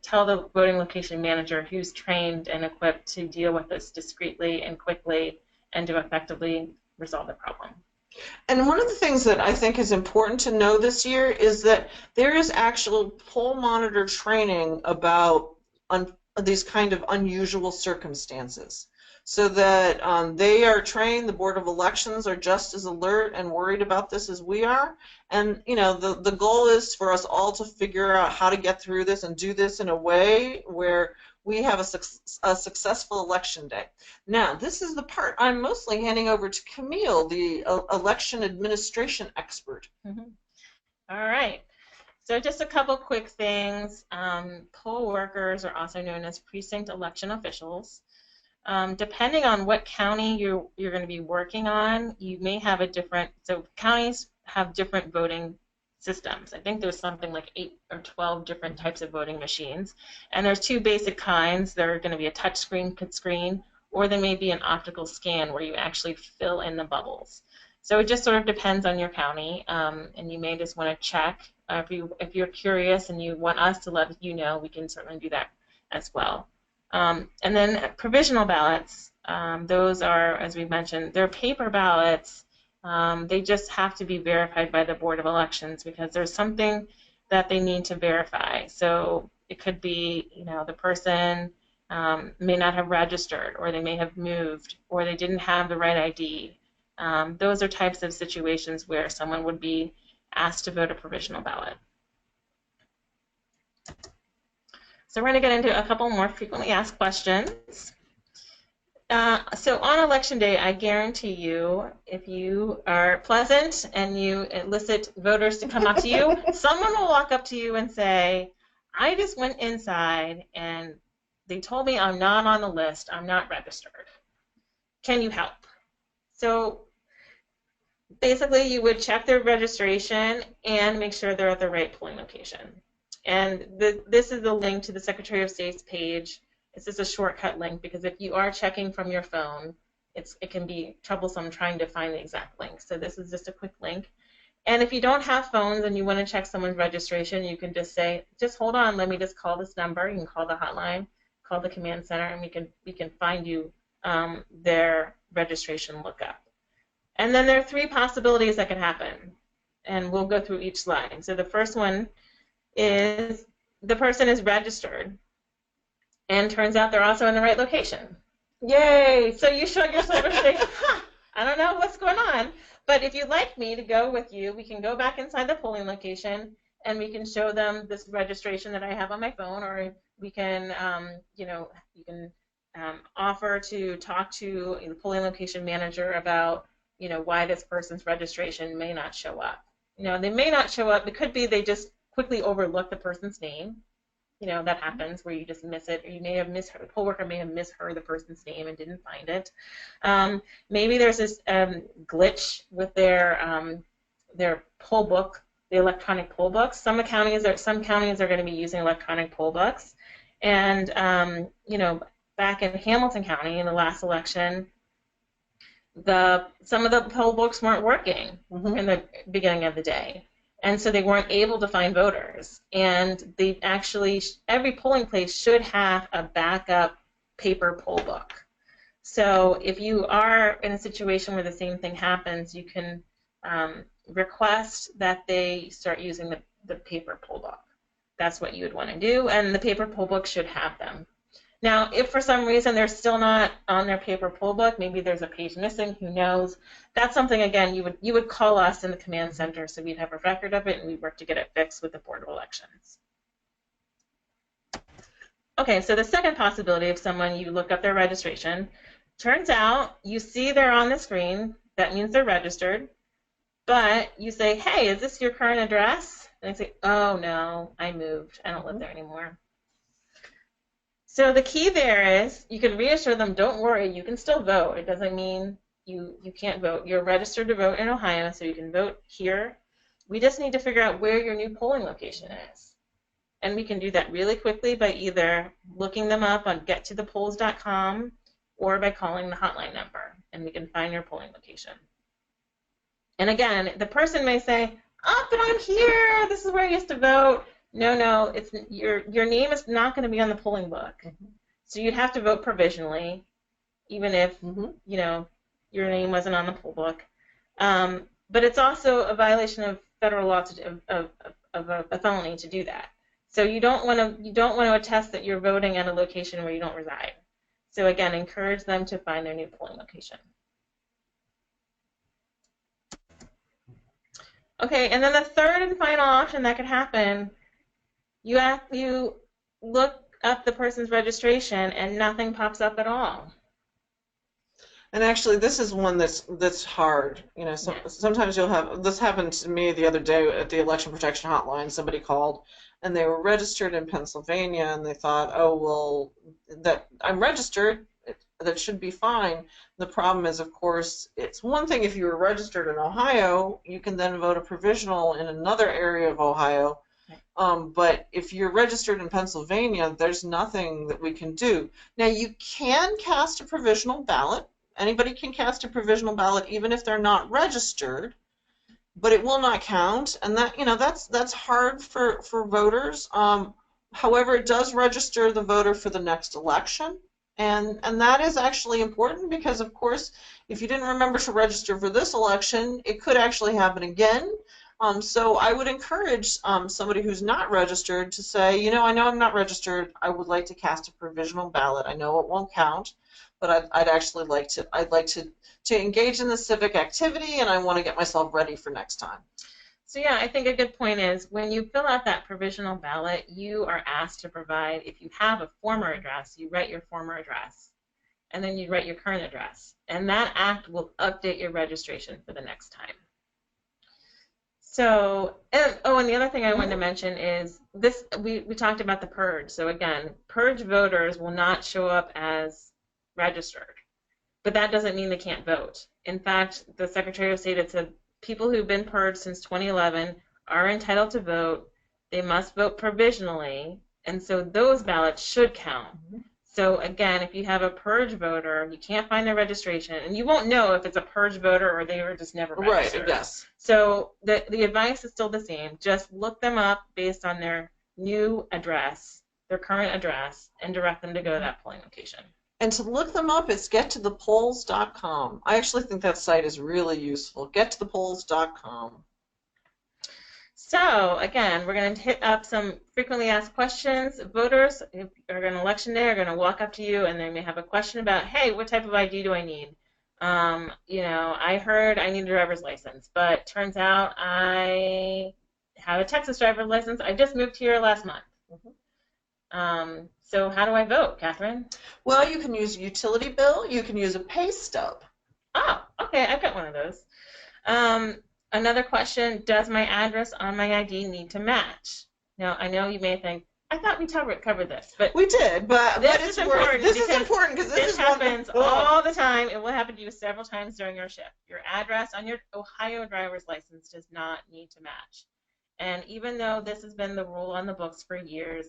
Speaker 1: tell the voting location manager who's trained and equipped to deal with this discreetly and quickly and to effectively resolve the problem.
Speaker 2: And one of the things that I think is important to know this year is that there is actual poll monitor training about these kind of unusual circumstances, so that they are trained. The Board of Elections are just as alert and worried about this as we are. And the goal is for us all to figure out how to get through this and do this in a way where we have a successful election day. Now, this is the part I'm mostly handing over to Camille, the election administration expert.
Speaker 1: Mm-hmm. All right. So just a couple quick things. Poll workers are also known as precinct election officials. Depending on what county you're going to be working on, you may have so counties have different voting systems. I think there's something like 8 or 12 different types of voting machines, and there's 2 basic kinds. They're going to be a touch screen, or there may be an optical scan where you actually fill in the bubbles. So it just sort of depends on your county, and you may just want to check. If you're curious and you want us to let you know, we can certainly do that as well. And then provisional ballots, those are, as we mentioned, they're paper ballots. They just have to be verified by the Board of Elections because there's something that they need to verify. So it could be, the person may not have registered, or they may have moved, or they didn't have the right ID. Those are types of situations where someone would be asked to vote a provisional ballot. So we're going to get into a couple more frequently asked questions. So on election day, I guarantee you, if you are pleasant and you elicit voters to come up to you, someone will walk up to you and say, I just went inside and they told me I'm not on the list, I'm not registered. Can you help? So basically you would check their registration and make sure they're at the right polling location. And this is the link to the Secretary of State's page. It's just a shortcut link because if you are checking from your phone, it can be troublesome trying to find the exact link. So this is just a quick link. And if you don't have phones and you want to check someone's registration, you can just say, just hold on, let me just call this number. You can call the hotline, call the command center, and we can find you their registration lookup. And then there are three possibilities that can happen, and we'll go through each slide. So the first one is the person is registered, and turns out they're also in the right location. Yay! So you show your solar station. I don't know what's going on, but if you'd like me to go with you, we can go back inside the polling location, and we can show them this registration that I have on my phone, or we can, you can offer to talk to the polling location manager about, why this person's registration may not show up. They may not show up. It could be they just quickly overlook the person's name. That happens where you just miss it, or you may have misheard, the poll worker may have misheard the person's name and didn't find it. Maybe there's this glitch with their poll book, the electronic poll books. Some counties are going to be using electronic poll books, and back in Hamilton County in the last election, some of the poll books weren't working in the beginning of the day. And so they weren't able to find voters. And they actually, every polling place should have a backup paper poll book. So if you are in a situation where the same thing happens, you can request that they start using the paper poll book. That's what you would want to do, and the paper poll book should have them. Now, if for some reason they're still not on their paper poll book, maybe there's a page missing, who knows? That's something, again, you would call us in the command center, so we'd have a record of it, and we'd work to get it fixed with the Board of Elections. Okay, so the second possibility of someone, you look up their registration, turns out you see they're on the screen, that means they're registered, but you say, hey, is this your current address? And they say, oh, no, I moved, I don't live there anymore. So the key there is you can reassure them, don't worry, you can still vote. It doesn't mean you can't vote. You're registered to vote in Ohio, so you can vote here. We just need to figure out where your new polling location is. And we can do that really quickly by either looking them up on gettothepolls.com or by calling the hotline number, and we can find your polling location. And again, the person may say, oh, but I'm here, this is where I used to vote. No, it's your name is not going to be on the polling book. So you'd have to vote provisionally, even if your name wasn't on the poll book. But it's also a violation of federal law of a felony to do that. So you don't want to attest that you're voting at a location where you don't reside. So again, encourage them to find their new polling location. Okay, and then the third and final option that could happen, you look up the person's registration and nothing pops up at all.
Speaker 2: And actually, this is one that's hard. Sometimes you'll have, this happened to me the other day at the Election Protection Hotline. Somebody called, and they were registered in Pennsylvania, and they thought, oh, well, that I'm registered, that should be fine. The problem is, of course, it's one thing if you were registered in Ohio, you can then vote a provisional in another area of Ohio. But if you're registered in Pennsylvania, there's nothing that we can do. Now, you can cast a provisional ballot. Anybody can cast a provisional ballot even if they're not registered, but it will not count, and that's hard for voters. However, it does register the voter for the next election, and that is actually important because, of course, if you didn't remember to register for this election, it could actually happen again. So I would encourage somebody who's not registered to say, I know I'm not registered. I would like to cast a provisional ballot. I know it won't count, but I'd actually like to engage in the civic activity, and I want to get myself ready for next time.
Speaker 1: So yeah, I think a good point is when you fill out that provisional ballot, you are asked to provide, if you have a former address, you write your former address, and then you write your current address, and that act will update your registration for the next time. So, and the other thing I wanted to mention is this, we talked about the purge. So again, purge voters will not show up as registered, but that doesn't mean they can't vote. In fact, the Secretary of State had said people who've been purged since 2011 are entitled to vote. they must vote provisionally, and so those ballots should count. So again, if you have a purge voter, you can't find their registration, and you won't know if it's a purge voter or they were just never registered.
Speaker 2: Right, yes.
Speaker 1: So the advice is still the same. Just look them up based on their new address, their current address, and direct them to go to that polling location.
Speaker 2: And to look them up, it's gettothepolls.com. I actually think that site is really useful. Gettothepolls.com.
Speaker 1: So again, we're going to hit up some frequently asked questions. Voters are going to election day are going to walk up to you and they may have a question about, hey, what type of ID do I need? I heard I need a driver's license, but turns out I have a Texas driver's license. I just moved here last month. So how do I vote, Catherine?
Speaker 2: Well, you can use a utility bill. You can use a pay stub.
Speaker 1: Oh, okay. I've got one of those. Another question, does my address on my ID need to match? Now, I know you may think, I thought we covered this, but
Speaker 2: we did, but
Speaker 1: this is important.
Speaker 2: This is important because
Speaker 1: this happens all the time. It will happen to you several times during your shift. Your address on your Ohio driver's license does not need to match. And even though this has been the rule on the books for years,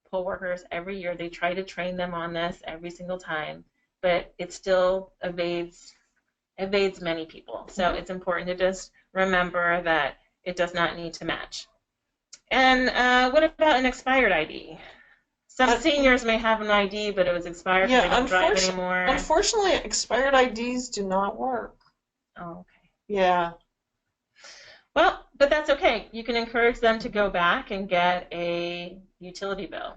Speaker 1: poll workers every year they try to train them on this every single time, but it still evades many people. So it's important to just remember that it does not need to match. And what about an expired ID? Some seniors may have an ID, but it was expired because they don't drive anymore.
Speaker 2: Unfortunately, expired IDs do not work.
Speaker 1: Oh, okay.
Speaker 2: Yeah.
Speaker 1: Well, but that's okay. You can encourage them to go back and get a utility bill.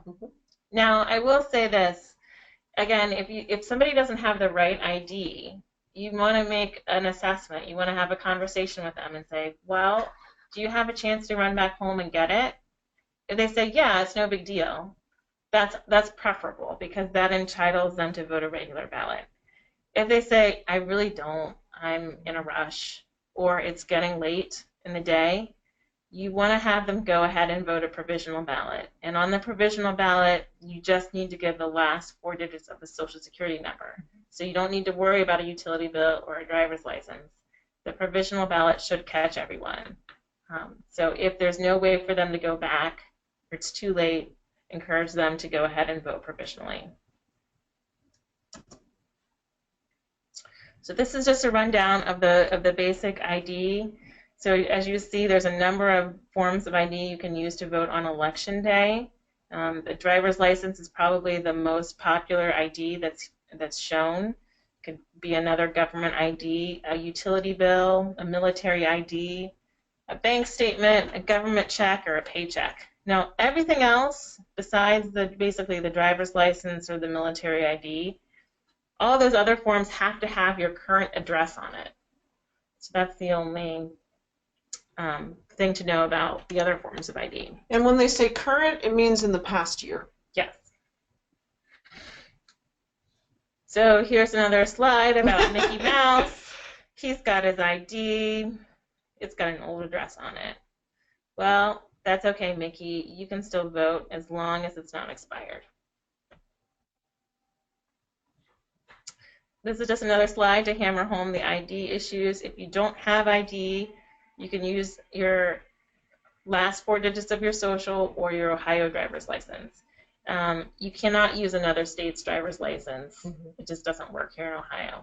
Speaker 1: Now, I will say this. Again, if somebody doesn't have the right ID, you want to make an assessment. You want to have a conversation with them and say, well, do you have a chance to run back home and get it? If they say, yeah, it's no big deal, that's preferable because that entitles them to vote a regular ballot. If they say, I really don't, I'm in a rush, or it's getting late in the day, you want to have them go ahead and vote a provisional ballot. And on the provisional ballot, you just need to give the last 4 digits of the Social Security number. So you don't need to worry about a utility bill or a driver's license. The provisional ballot should catch everyone. So if there's no way for them to go back, or it's too late, encourage them to go ahead and vote provisionally. So this is just a rundown of the basic ID. So as you see, there's a number of forms of ID you can use to vote on election day. The driver's license is probably the most popular ID that's shown. It could be another government ID, a utility bill, a military ID, a bank statement, a government check, or a paycheck. Now, everything else besides basically the driver's license or the military ID, all those other forms have to have your current address on it. So that's the only thing to know about the other forms of ID.
Speaker 2: And when they say current, it means in the past year.
Speaker 1: Yes. So here's another slide about Mickey Mouse. He's got his ID. It's got an old address on it. Well, that's okay, Mickey. You can still vote as long as it's not expired. This is just another slide to hammer home the ID issues. If you don't have ID, you can use your last 4 digits of your social or your Ohio driver's license. You cannot use another state's driver's license. It just doesn't work here in Ohio.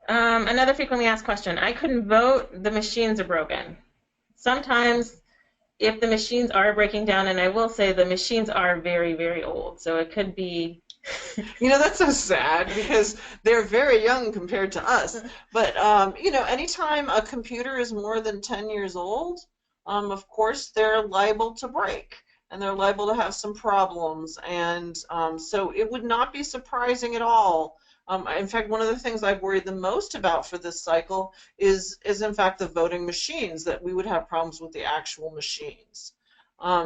Speaker 1: Another frequently asked question. I couldn't vote. The machines are broken. Sometimes if the machines are breaking down, and I will say the machines are very, very old, so it could be...
Speaker 2: That's so sad because they're very young compared to us. But, anytime a computer is more than 10 years old, of course they're liable to break and they're liable to have some problems. And so it would not be surprising at all. In fact, one of the things I've worried the most about for this cycle is in fact the voting machines, that we would have problems with the actual machines.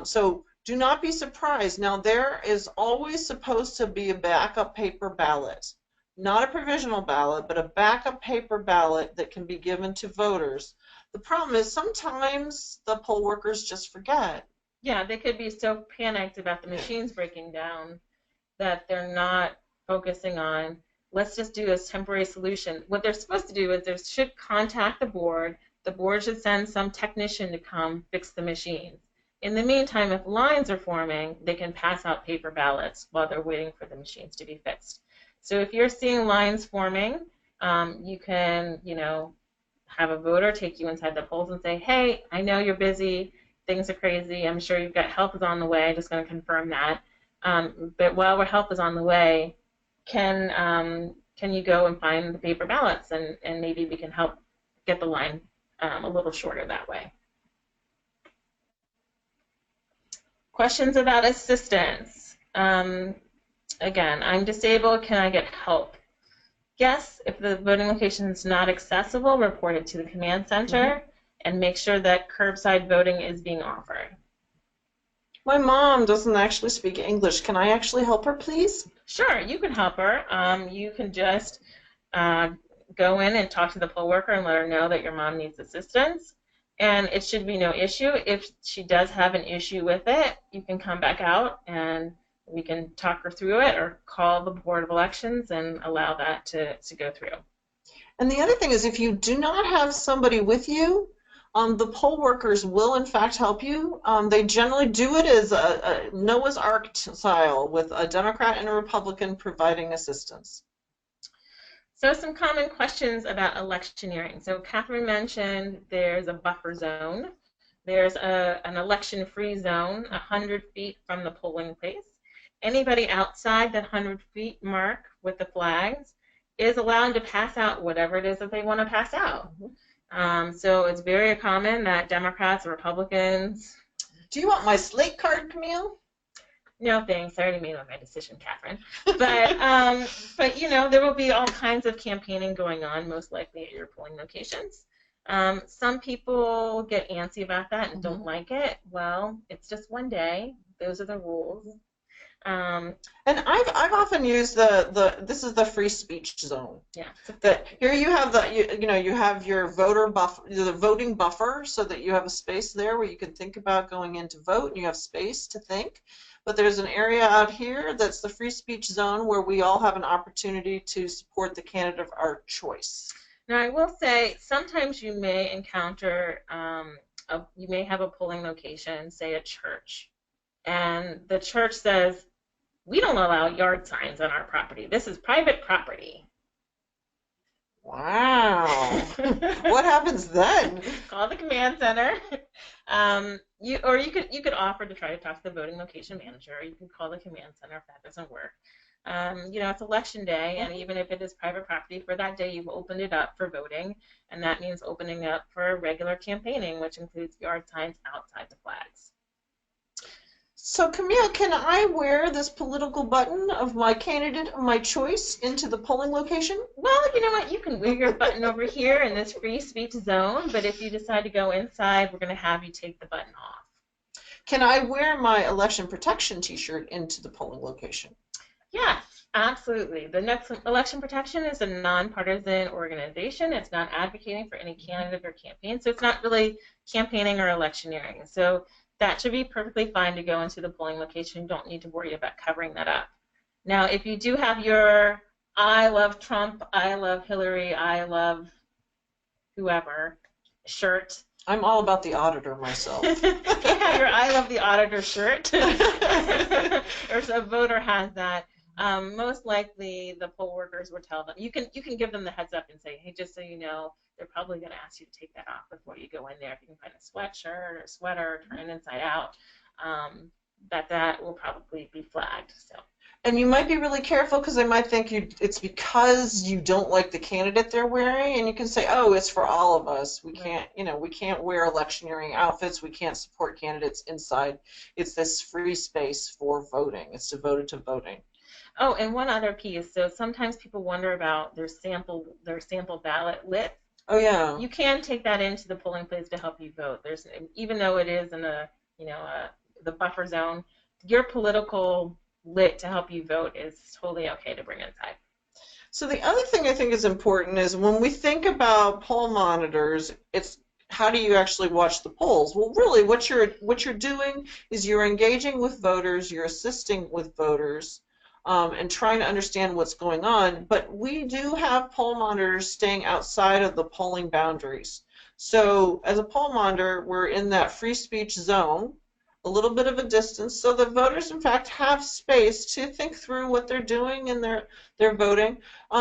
Speaker 2: So do not be surprised. Now, there is always supposed to be a backup paper ballot, not a provisional ballot, but a backup paper ballot that can be given to voters. The problem is sometimes the poll workers just forget.
Speaker 1: Yeah, they could be so panicked about the machines breaking down that they're not focusing on, let's just do this temporary solution. What they're supposed to do is they should contact the board, the board should send some technician to come fix the machines. In the meantime, if lines are forming, they can pass out paper ballots while they're waiting for the machines to be fixed. So if you're seeing lines forming, you can, have a voter take you inside the polls and say, hey, I know you're busy, things are crazy, I'm sure you've got help is on the way, just going to confirm that. But while our help is on the way, can you go and find the paper ballots, and maybe we can help get the line a little shorter that way. Questions about assistance. Again, I'm disabled, can I get help? Yes, if the voting location is not accessible, report it to the command center and make sure that curbside voting is being offered.
Speaker 2: My mom doesn't actually speak English. Can I actually help her, please?
Speaker 1: Sure, you can help her. You can just go in and talk to the poll worker and let her know that your mom needs assistance. And it should be no issue. If she does have an issue with it, you can come back out and we can talk her through it or call the Board of Elections and allow that to go through.
Speaker 2: And the other thing is, if you do not have somebody with you, the poll workers will in fact help you. They generally do it as a Noah's Ark style, with a Democrat and a Republican providing assistance.
Speaker 1: So some common questions about electioneering. So Catherine mentioned there's a buffer zone. There's an election-free zone 100 feet from the polling place. Anybody outside that 100 feet mark with the flags is allowed to pass out whatever it is that they want to pass out. So it's very common that Democrats or Republicans...
Speaker 2: Do you want my slate card, Camille?
Speaker 1: No, thanks. I already made my decision, Catherine. But there will be all kinds of campaigning going on, most likely at your polling locations. Some people get antsy about that and don't like it. Well, it's just one day. Those are the rules.
Speaker 2: And I've often used this is the free speech zone.
Speaker 1: Yeah.
Speaker 2: That here you have you have your the voting buffer, so that you have a space there where you can think about going in to vote, and you have space to think. But there's an area out here that's the free speech zone where we all have an opportunity to support the candidate of our choice.
Speaker 1: Now, I will say sometimes you may encounter, you may have a polling location, say a church, and the church says, we don't allow yard signs on our property. This is private property.
Speaker 2: Wow. What happens then?
Speaker 1: Call the command center. You could offer to try to talk to the voting location manager, or you can call the command center if that doesn't work. It's election day, and even if it is private property, for that day you've opened it up for voting, and that means opening up for regular campaigning, which includes yard signs outside the flags.
Speaker 2: So, Camille, can I wear this political button of my candidate of my choice into the polling location?
Speaker 1: Well, you know what? You can wear your button over here in this free speech zone, but if you decide to go inside, we're going to have you take the button off.
Speaker 2: Can I wear my election protection t-shirt into the polling location?
Speaker 1: Yes, absolutely. The next Election Protection is a nonpartisan organization. It's not advocating for any candidate or campaign, so it's not really campaigning or electioneering. So that should be perfectly fine to go into the polling location. You don't need to worry about covering that up. Now, if you do have your I love Trump, I love Hillary, I love whoever shirt.
Speaker 2: I'm all about the auditor myself.
Speaker 1: If you have your I love the auditor shirt, or so a voter has that, most likely the poll workers will tell them. You can give them the heads up and say, hey, just so you know, they're probably going to ask you to take that off before you go in there. If you can find a sweatshirt or a sweater, turn it inside out, that will probably be flagged. So.
Speaker 2: And you might be really careful, because they might think it's because you don't like the candidate they're wearing, and you can say, oh, it's for all of us. We can't, we can't wear electioneering outfits. We can't support candidates inside. It's this free space for voting. It's devoted to voting.
Speaker 1: Oh, and one other piece. So sometimes people wonder about their sample ballot lit.
Speaker 2: Oh yeah.
Speaker 1: You can take that into the polling place to help you vote. Even though it is in the buffer zone, your political lit to help you vote is totally okay to bring inside.
Speaker 2: So the other thing I think is important is when we think about poll monitors, it's how do you actually watch the polls? Well, really, what you're doing is you're engaging with voters, you're assisting with voters, and trying to understand what's going on. But we do have poll monitors staying outside of the polling boundaries. So as a poll monitor, we're in that free speech zone, a little bit of a distance, so the voters, in fact, have space to think through what they're doing in their voting.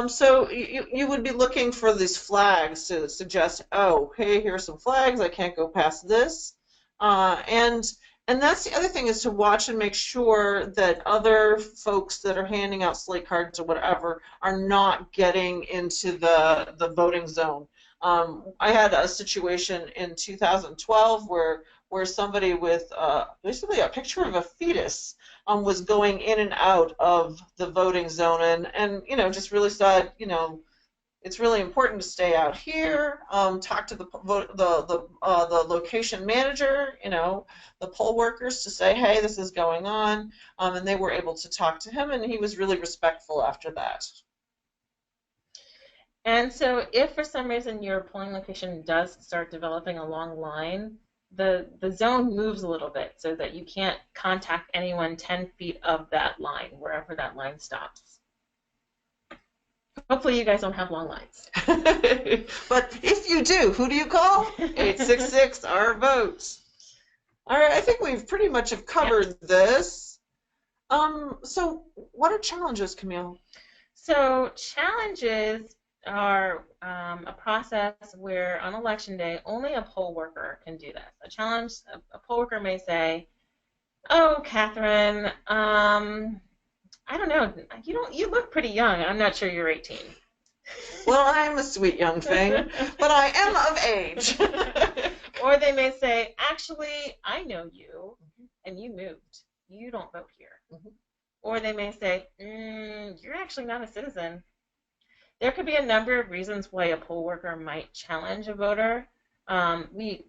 Speaker 2: So you would be looking for these flags to suggest, oh, hey, here are some flags. I can't go past this. And that's the other thing, is to watch and make sure that other folks that are handing out slate cards or whatever are not getting into the voting zone. I had a situation in 2012 where somebody with basically a picture of a fetus was going in and out of the voting zone, and just really said, it's really important to stay out here. Talk to the location manager, the poll workers, to say, hey, this is going on, and they were able to talk to him, and he was really respectful after that.
Speaker 1: And so if for some reason your polling location does start developing a long line, the zone moves a little bit so that you can't contact anyone 10 feet of that line, wherever that line stops. Hopefully you guys don't have long lines.
Speaker 2: But if you do, who do you call? 866 our vote. All right, I think we've pretty much have covered this. So what are challenges, Camille?
Speaker 1: So challenges are a process where on election day only a poll worker can do this. A challenge, a poll worker may say, "Oh, Catherine, I don't know. You look pretty young. I'm not sure you're 18."
Speaker 2: Well, I'm a sweet young thing, but I am of age.
Speaker 1: Or they may say, "Actually, I know you, and you moved. You don't vote here." Mm-hmm. Or they may say, "You're actually not a citizen." There could be a number of reasons why a poll worker might challenge a voter. We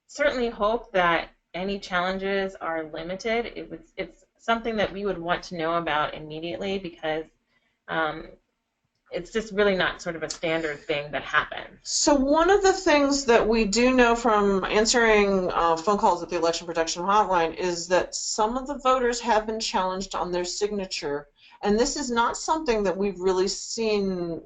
Speaker 1: certainly hope that any challenges are limited. It's something that we would want to know about immediately, because it's just really not sort of a standard thing that happens.
Speaker 2: So one of the things that we do know from answering phone calls at the Election Protection Hotline is that some of the voters have been challenged on their signature. And this is not something that we've really seen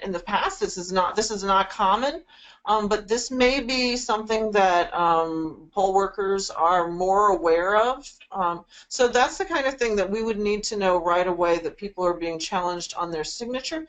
Speaker 2: in the past. This is not common, but this may be something that poll workers are more aware of. So that's the kind of thing that we would need to know right away, that people are being challenged on their signature.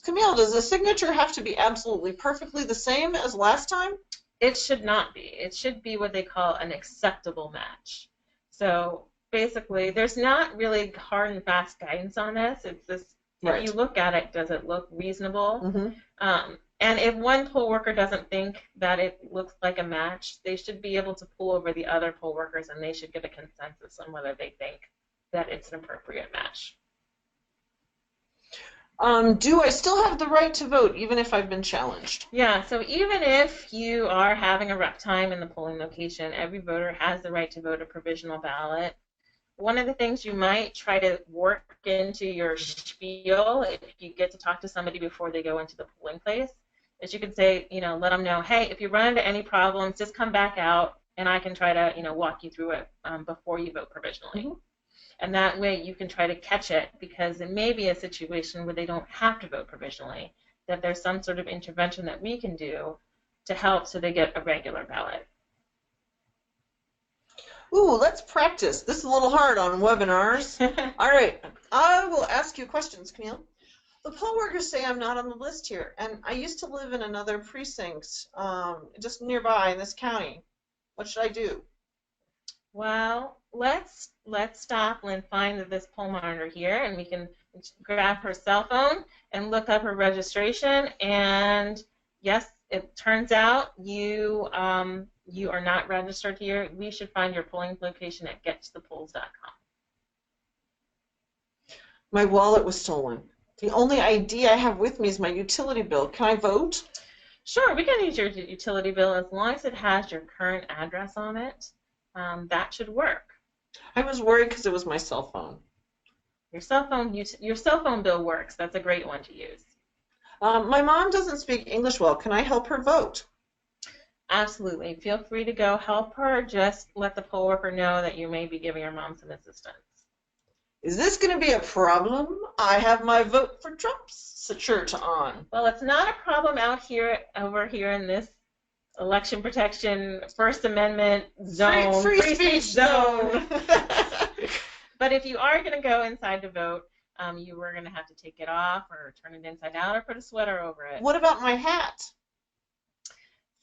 Speaker 2: Camille, does the signature have to be absolutely perfectly the same as last time?
Speaker 1: It should not be. It should be what they call an acceptable match. So basically, there's not really hard and fast guidance on this. It's just,
Speaker 2: right.
Speaker 1: If you look at it, does it look reasonable?
Speaker 2: Mm-hmm.
Speaker 1: And if one poll worker doesn't think that it looks like a match, they should be able to pull over the other poll workers, and they should get a consensus on whether they think that it's an appropriate match.
Speaker 2: Do I still have the right to vote even if I've been challenged?
Speaker 1: Yeah, so even if you are having a rough time in the polling location, every voter has the right to vote a provisional ballot. One of the things you might try to work into your spiel, if you get to talk to somebody before they go into the polling place, is you can say, let them know, hey, if you run into any problems, just come back out, and I can try to, walk you through it before you vote provisionally. Mm-hmm. And that way you can try to catch it, because it may be a situation where they don't have to vote provisionally, that there's some sort of intervention that we can do to help so they get a regular ballot.
Speaker 2: Ooh, let's practice. This is a little hard on webinars. All right, I will ask you questions, Camille. The poll workers say I'm not on the list here, and I used to live in another precinct just nearby in this county. What should I do?
Speaker 1: Well, let's stop and find this poll monitor here, and we can grab her cell phone and look up her registration. And yes, it turns out you are not registered here. We should find your polling location at gettothepolls.com.
Speaker 2: My wallet was stolen. The only ID I have with me is my utility bill. Can I vote?
Speaker 1: Sure, we can use your utility bill as long as it has your current address on it. That should work.
Speaker 2: I was worried because it was my cell phone.
Speaker 1: Your cell phone bill works. That's a great one to use.
Speaker 2: My mom doesn't speak English well. Can I help her vote?
Speaker 1: Absolutely. Feel free to go help her. Just let the poll worker know that you may be giving your mom some assistance.
Speaker 2: Is this going to be a problem? I have my vote for Trump's shirt on.
Speaker 1: Well, it's not a problem over here in this election protection, First Amendment zone,
Speaker 2: Free speech zone.
Speaker 1: But if you are going to go inside to vote, you were going to have to take it off or turn it inside down or put a sweater over it.
Speaker 2: What about my hat?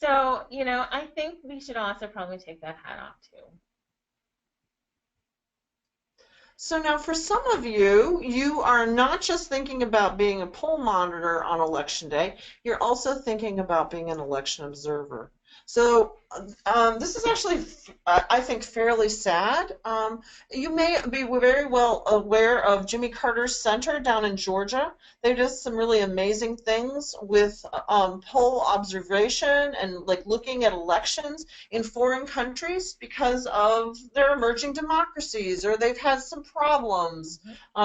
Speaker 1: So, I think we should also probably take that hat off too.
Speaker 2: So now for some of you, you are not just thinking about being a poll monitor on election day, you're also thinking about being an election observer. So this is actually, I think, fairly sad. You may be very well aware of Jimmy Carter's Center down in Georgia. They do some really amazing things with poll observation and like looking at elections in foreign countries because of their emerging democracies, or they've had some problems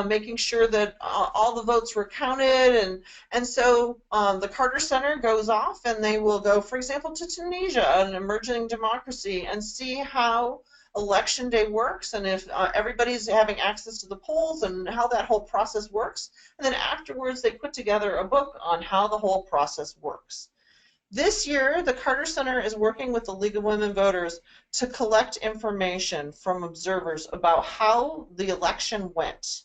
Speaker 2: making sure that all the votes were counted, and so the Carter Center goes off and they will go, for example, to Tunisia, an emerging democracy, and see how election day works and if everybody's having access to the polls and how that whole process works. And then afterwards they put together a book on how the whole process works. This year, the Carter Center is working with the League of Women Voters to collect information from observers about how the election went.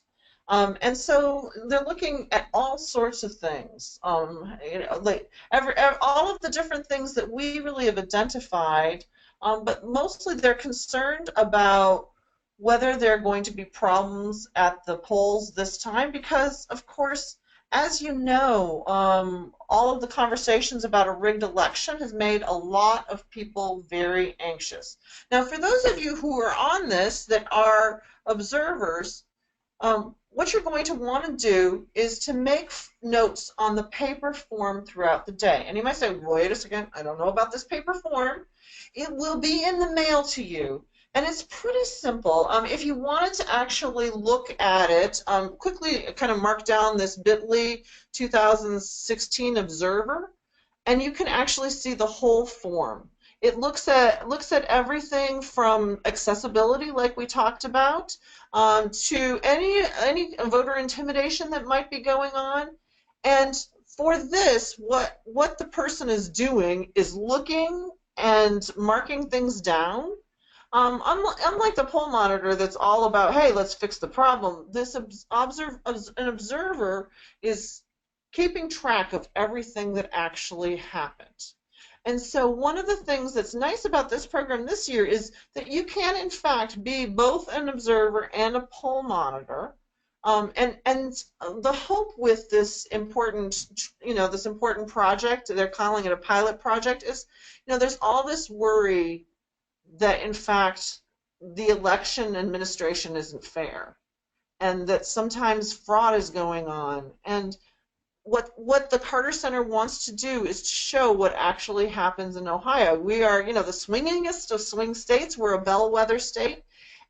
Speaker 2: And so they're looking at all sorts of things, like all of the different things that we really have identified, but mostly they're concerned about whether there are going to be problems at the polls this time because, of course, as you know, all of the conversations about a rigged election has made a lot of people very anxious. Now, for those of you who are on this that are observers, what you're going to want to do is to make notes on the paper form throughout the day. And you might say, wait a second, I don't know about this paper form. It will be in the mail to you. And it's pretty simple. If you wanted to actually look at it, quickly kind of mark down this bit.ly 2016 Observer, and you can actually see the whole form. It looks at everything from accessibility, like we talked about, to any voter intimidation that might be going on. And for this, what the person is doing is looking and marking things down. Unlike the poll monitor that's all about, hey, let's fix the problem, an observer is keeping track of everything that actually happened. And so one of the things that's nice about this program this year is that you can, in fact, be both an observer and a poll monitor. And the hope with this important, this important project, they're calling it a pilot project, is, there's all this worry that, in fact, the election administration isn't fair and that sometimes fraud is going on. And what the Carter Center wants to do is to show what actually happens in Ohio. We are, the swingingest of swing states. We're a bellwether state.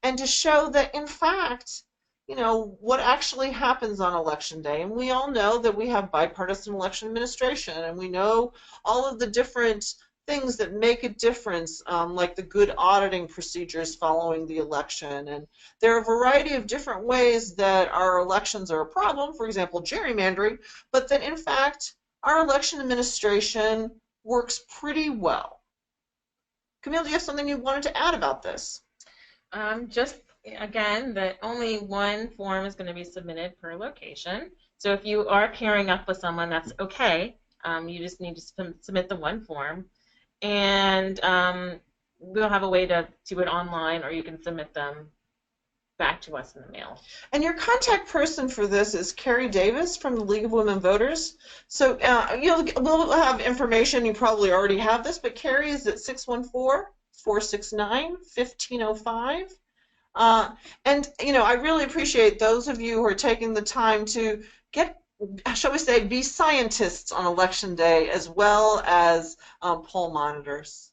Speaker 2: And to show that, in fact, what actually happens on election day. And we all know that we have bipartisan election administration, and we know all of the different things that make a difference, like the good auditing procedures following the election. And there are a variety of different ways that our elections are a problem, for example, gerrymandering, but that in fact our election administration works pretty well. Camille, do you have something you wanted to add about this?
Speaker 1: Just again, that only one form is going to be submitted per location. So if you are pairing up with someone, that's okay. You just need to submit the one form. And we'll have a way to do it online, or you can submit them back to us in the mail.
Speaker 2: And your contact person for this is Carrie Davis from the League of Women Voters. So we'll have information, you probably already have this, but Carrie is at 614-469-1505. And I really appreciate those of you who are taking the time to shall we say, be scientists on election day as well as poll monitors.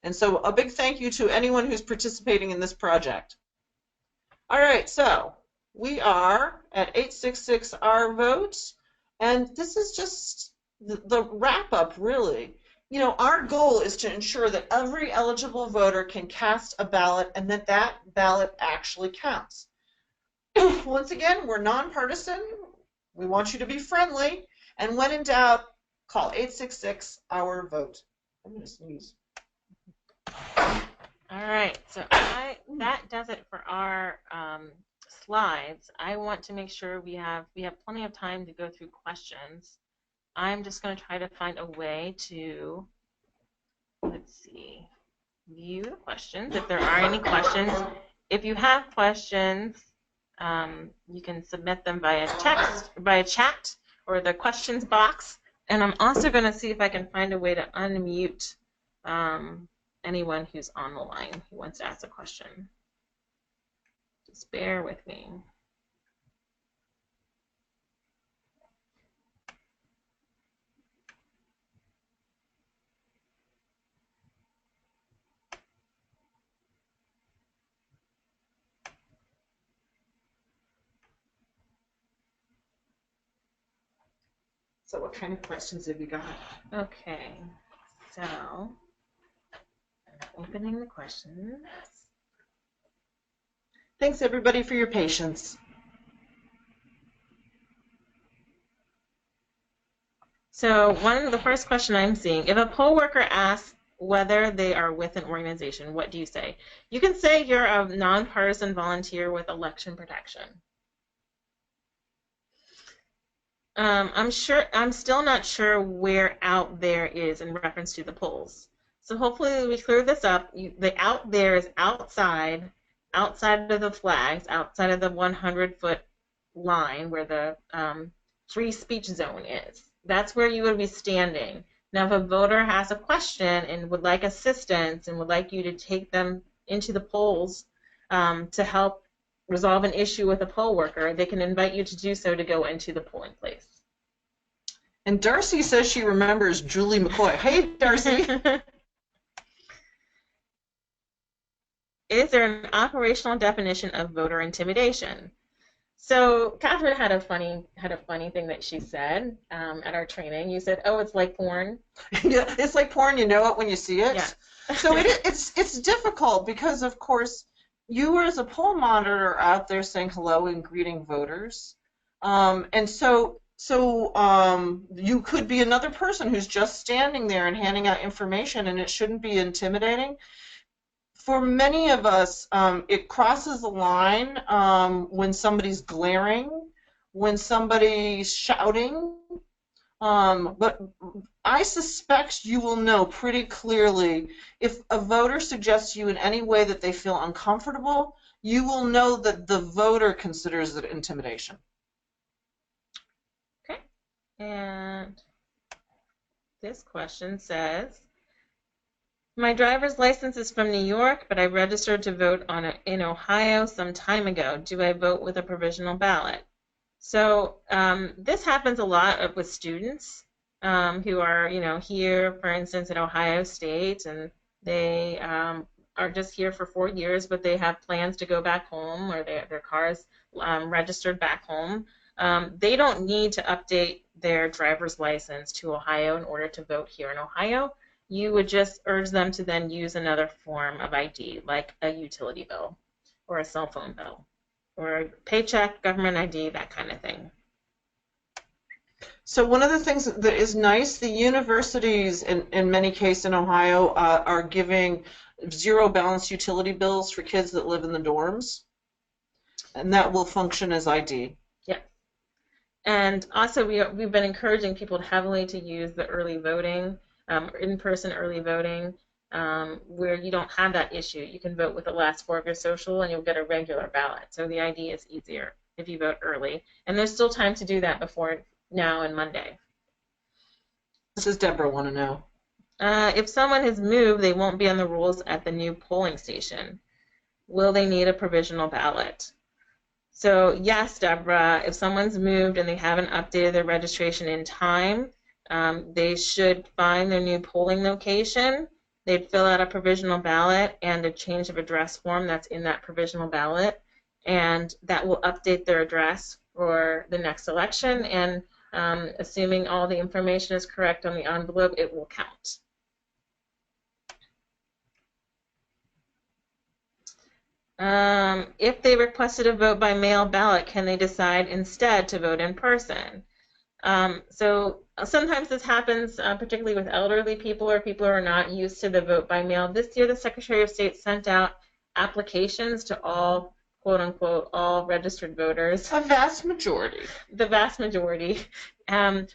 Speaker 2: And so a big thank you to anyone who's participating in this project. All right, so we are at 866 our vote, and this is just the wrap-up, really. Our goal is to ensure that every eligible voter can cast a ballot and that that ballot actually counts. Once again, we're nonpartisan. We want you to be friendly, and when in doubt, call 866 our vote. I'm going to sneeze.
Speaker 1: All right, so that does it for our slides. I want to make sure we have plenty of time to go through questions. I'm just going to try to find a way to, let's see, view the questions. If there are any questions, if you have questions, you can submit them via text, via chat, or the questions box. And I'm also going to see if I can find a way to unmute anyone who's on the line who wants to ask a question. Just bear with me.
Speaker 2: So what kind of questions have you got?
Speaker 1: Okay, so opening the questions.
Speaker 2: Thanks everybody for your patience.
Speaker 1: So the first question I'm seeing, if a poll worker asks whether they are with an organization, what do you say? You can say you're a nonpartisan volunteer with election protection. I'm still not sure where out there is in reference to the polls. So hopefully we clear this up. The out there is outside of the flags, outside of the 100-foot line where the free speech zone is. That's where you would be standing. Now, if a voter has a question and would like assistance and would like you to take them into the polls to help resolve an issue with a poll worker, they can invite you to do so to go into the polling place.
Speaker 2: And Darcy says she remembers Julie McCoy. Hey, Darcy.
Speaker 1: Is there an operational definition of voter intimidation? So Catherine had a funny thing that she said at our training. You said, "Oh, it's like porn."
Speaker 2: Yeah, it's like porn. You know it when you see it.
Speaker 1: Yeah.
Speaker 2: So it's difficult because, of course, you as a poll monitor are out there saying hello and greeting voters, and so you could be another person who's just standing there and handing out information, and it shouldn't be intimidating. For many of us, it crosses a line when somebody's glaring, when somebody's shouting, but I suspect you will know pretty clearly if a voter suggests to you in any way that they feel uncomfortable, you will know that the voter considers it intimidation.
Speaker 1: Okay. And this question says, my driver's license is from New York, but I registered to vote in Ohio some time ago. Do I vote with a provisional ballot? So this happens a lot with students who are, here, for instance, at Ohio State, and they are just here for 4 years, but they have plans to go back home, or their car is registered back home. They don't need to update their driver's license to Ohio in order to vote here in Ohio. You would just urge them to then use another form of ID, like a utility bill or a cell phone bill or a paycheck, government ID, that kind of thing.
Speaker 2: So one of the things that is nice, the universities in many cases in Ohio are giving zero balance utility bills for kids that live in the dorms, and that will function as ID.
Speaker 1: Yeah. And also we've been encouraging people heavily to use the early voting, in-person early voting, where you don't have that issue. You can vote with the last four of your social and you'll get a regular ballot. So the ID is easier if you vote early. And there's still time to do that before now and Monday.
Speaker 2: This is Deborah want to know.
Speaker 1: If someone has moved, they won't be on the rolls at the new polling station. Will they need a provisional ballot? So yes, Deborah, if someone's moved and they haven't updated their registration in time, they should find their new polling location. They'd fill out a provisional ballot and a change of address form that's in that provisional ballot, and that will update their address for the next election, and assuming all the information is correct on the envelope, it will count. If they requested a vote by mail ballot, can they decide instead to vote in person? So sometimes this happens, particularly with elderly people or people who are not used to the vote by mail. This year, the Secretary of State sent out applications to all, quote unquote, all registered voters.
Speaker 2: A vast majority.
Speaker 1: The vast majority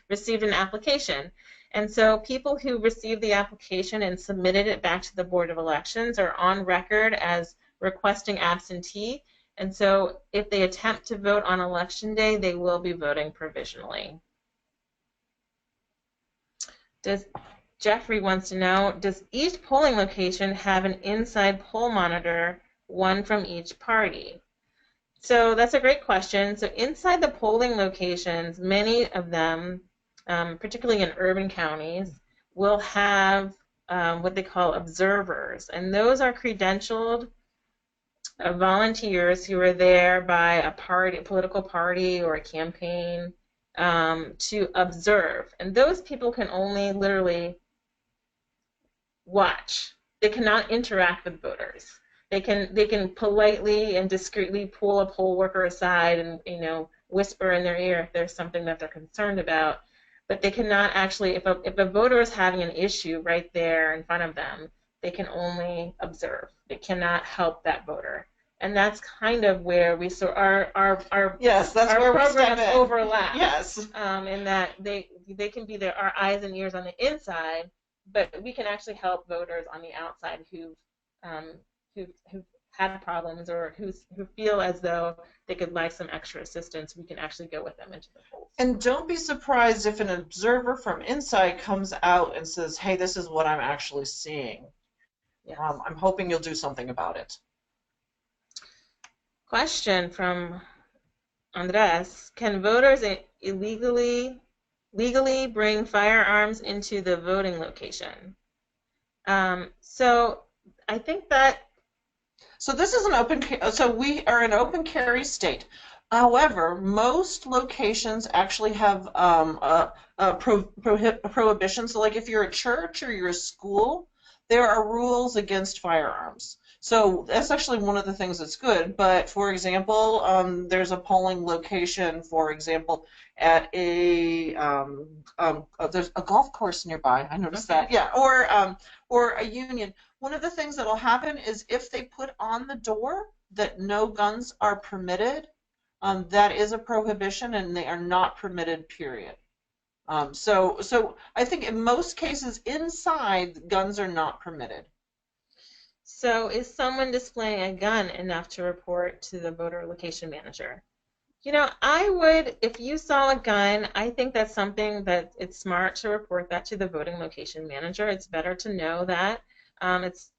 Speaker 1: received an application. And so people who received the application and submitted it back to the Board of Elections are on record as requesting absentee. And so if they attempt to vote on Election Day, they will be voting provisionally. Jeffrey wants to know, does each polling location have an inside poll monitor, one from each party? So that's a great question. So inside the polling locations, many of them, particularly in urban counties, will have what they call observers. And those are credentialed volunteers who are there by a party, a political party or a campaign to observe. And those people can only literally watch. They cannot interact with voters. They can politely and discreetly pull a poll worker aside and whisper in their ear if there's something that they're concerned about. But they cannot actually, if a voter is having an issue right there in front of them, they can only observe. They cannot help that voter. And that's kind of where we saw our
Speaker 2: yes, that's
Speaker 1: our
Speaker 2: where
Speaker 1: programs overlap.
Speaker 2: Yes.
Speaker 1: In that they can be our eyes and ears on the inside, but we can actually help voters on the outside who've had problems or who feel as though they could like some extra assistance. We can actually go with them into the polls.
Speaker 2: And don't be surprised if an observer from inside comes out and says, hey, this is what I'm actually seeing.
Speaker 1: Yes.
Speaker 2: I'm hoping you'll do something about it.
Speaker 1: Question from Andres. Can voters legally bring firearms into the voting location? So I think that.
Speaker 2: So this is so we are an open carry state. However, most locations actually have prohibitions. So like if you're a church or you're a school, there are rules against firearms. So that's actually one of the things that's good. But for example, there's a polling location, for example, at there's a golf course nearby. I noticed that. Yeah, or a union. One of the things that'll happen is if they put on the door that no guns are permitted, that is a prohibition, and they are not permitted. Period. So I think in most cases inside, guns are not permitted.
Speaker 1: So is someone displaying a gun enough to report to the voter location manager? I would, if you saw a gun, I think that's something that it's smart to report that to the voting location manager. It's better to know that. It's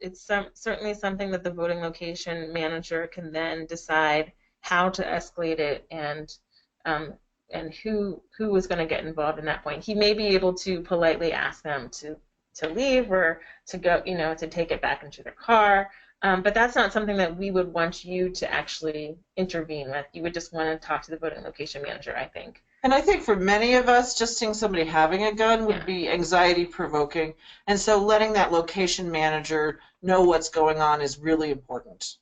Speaker 1: certainly something that the voting location manager can then decide how to escalate it and who is going to get involved in that point. He may be able to politely ask them to leave or to go, to take it back into their car. But that's not something that we would want you to actually intervene with. You would just want to talk to the voting location manager, I think.
Speaker 2: And I think for many of us, just seeing somebody having a gun would be anxiety-provoking. And so letting that location manager know what's going on is really important.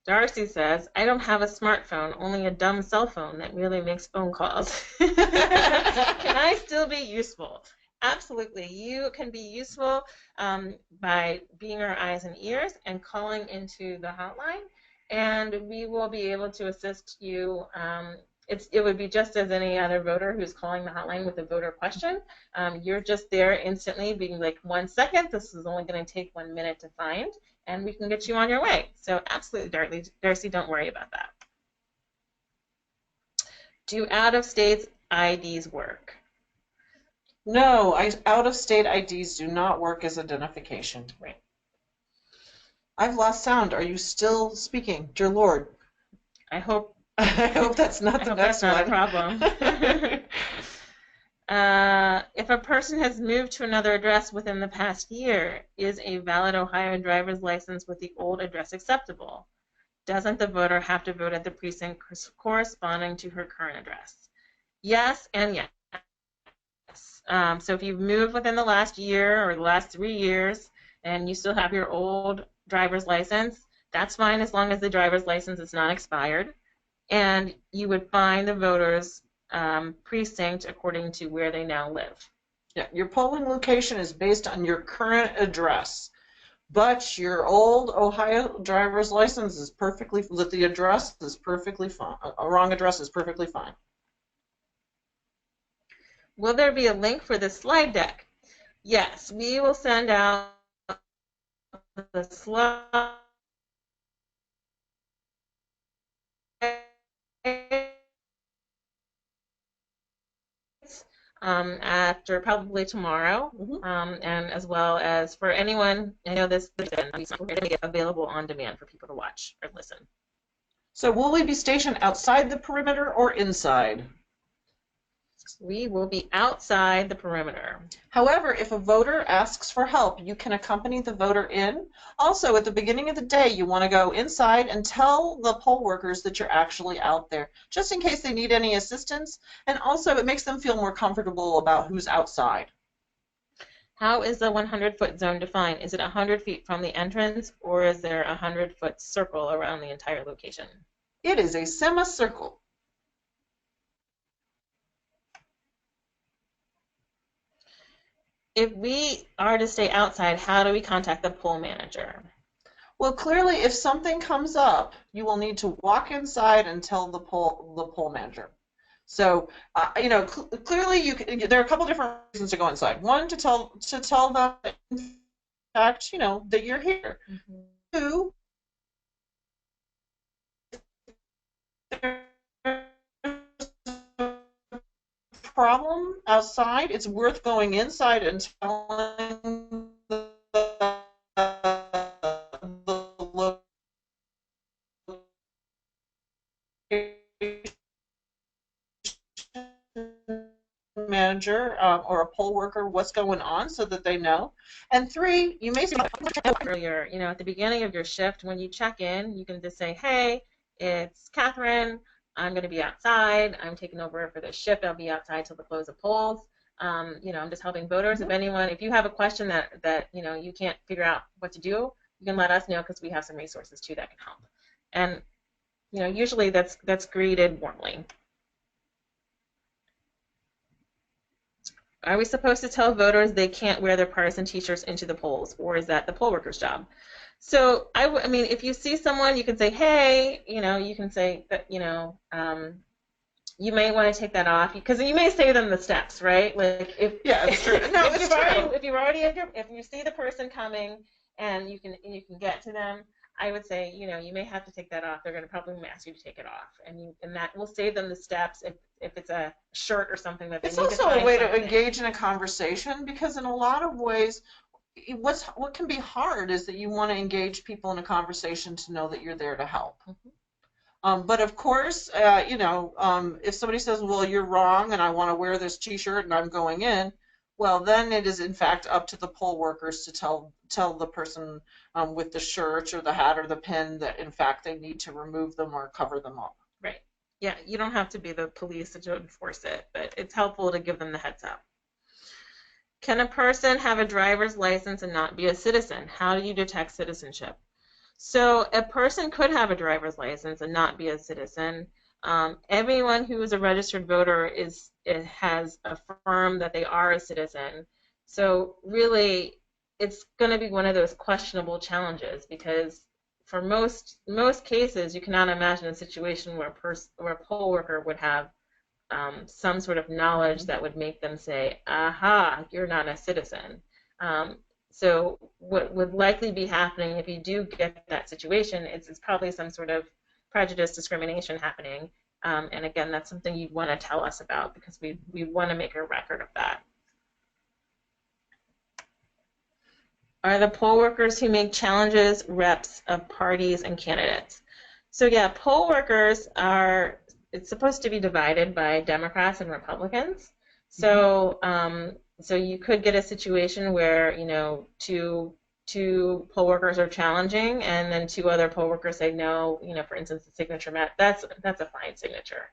Speaker 1: Darcy says, I don't have a smartphone, only a dumb cell phone that merely makes phone calls. Can I still be useful? Absolutely. You can be useful by being our eyes and ears and calling into the hotline, and we will be able to assist you. It would be just as any other voter who's calling the hotline with a voter question. You're just there instantly being like, 1 second, this is only going to take 1 minute to find, and we can get you on your way. So absolutely, Darcy, don't worry about that. Do out-of-state IDs work?
Speaker 2: No, out-of-state IDs do not work as identification.
Speaker 1: Right.
Speaker 2: I've lost sound. Are you still speaking, dear Lord?
Speaker 1: I hope
Speaker 2: that's not the next one.
Speaker 1: That's not a problem. If a person has moved to another address within the past year, is a valid Ohio driver's license with the old address acceptable? Doesn't the voter have to vote at the precinct corresponding to her current address? Yes and yes. So if you've moved within the last year or the last 3 years and you still have your old driver's license, that's fine as long as the driver's license is not expired. And you would find the voters precinct according to where they now live.
Speaker 2: Yeah, your polling location is based on your current address, but your old Ohio driver's license is perfectly, the address is perfectly fine. A wrong address is perfectly fine.
Speaker 1: Will there be a link for the slide deck? Yes, we will send out the slide after probably tomorrow, and as well as for anyone, I know this is available on demand for people to watch or listen.
Speaker 2: So will we be stationed outside the perimeter or inside?
Speaker 1: We will be outside the perimeter.
Speaker 2: However, if a voter asks for help, you can accompany the voter in. Also, at the beginning of the day, you want to go inside and tell the poll workers that you're actually out there, just in case they need any assistance. And also, it makes them feel more comfortable about who's outside.
Speaker 1: How is the 100-foot zone defined? Is it 100 feet from the entrance, or is there a 100-foot circle around the entire location?
Speaker 2: It is a semicircle.
Speaker 1: If we are to stay outside, how do we contact the poll manager?
Speaker 2: Well, clearly, if something comes up, you will need to walk inside and tell the poll manager. So, clearly, there are a couple different reasons to go inside. One, to tell them, in fact, that you're here. Mm-hmm. Two, problem outside, it's worth going inside and telling the manager or a poll worker what's going on so that they know. And three, you may see
Speaker 1: earlier, at the beginning of your shift, when you check in, you can just say, hey, it's Catherine. I'm going to be outside. I'm taking over for this shift. I'll be outside till the close of polls. I'm just helping voters. Mm-hmm. If you have a question that you can't figure out what to do, you can let us know because we have some resources too that can help. And usually that's greeted warmly. Are we supposed to tell voters they can't wear their partisan T-shirts into the polls, or is that the poll worker's job? So, I mean, if you see someone, you can say, hey, you can say that, you may want to take that off, because you may save them the steps, right? Like
Speaker 2: it's true. No, it's true.
Speaker 1: If you see the person coming and you can get to them, I would say, you may have to take that off. They're going to probably ask you to take it off, and that will save them the steps if it's a shirt or something that they need to find.
Speaker 2: It's also a way to engage in a conversation, because in a lot of ways, what can be hard is that you want to engage people in a conversation to know that you're there to help. Mm-hmm. But of course, if somebody says, well, you're wrong and I want to wear this T-shirt and I'm going in, well, then it is in fact up to the poll workers to tell the person with the shirt or the hat or the pin that in fact they need to remove them or cover them up.
Speaker 1: Right. Yeah, you don't have to be the police to enforce it, but it's helpful to give them the heads up. Can a person have a driver's license and not be a citizen? How do you detect citizenship? So a person could have a driver's license and not be a citizen. Everyone who is a registered voter has affirmed that they are a citizen. So really, it's going to be one of those questionable challenges, because for most cases, you cannot imagine a situation where a poll worker would have some sort of knowledge that would make them say, aha, you're not a citizen. So what would likely be happening if you do get that situation is probably some sort of prejudice, discrimination happening. And again, that's something you'd want to tell us about, because we want to make a record of that. Are the poll workers who make challenges reps of parties and candidates? So yeah, poll workers it's supposed to be divided by Democrats and Republicans. So so you could get a situation where two poll workers are challenging, and then two other poll workers say no. For instance, the signature match, that's a fine signature,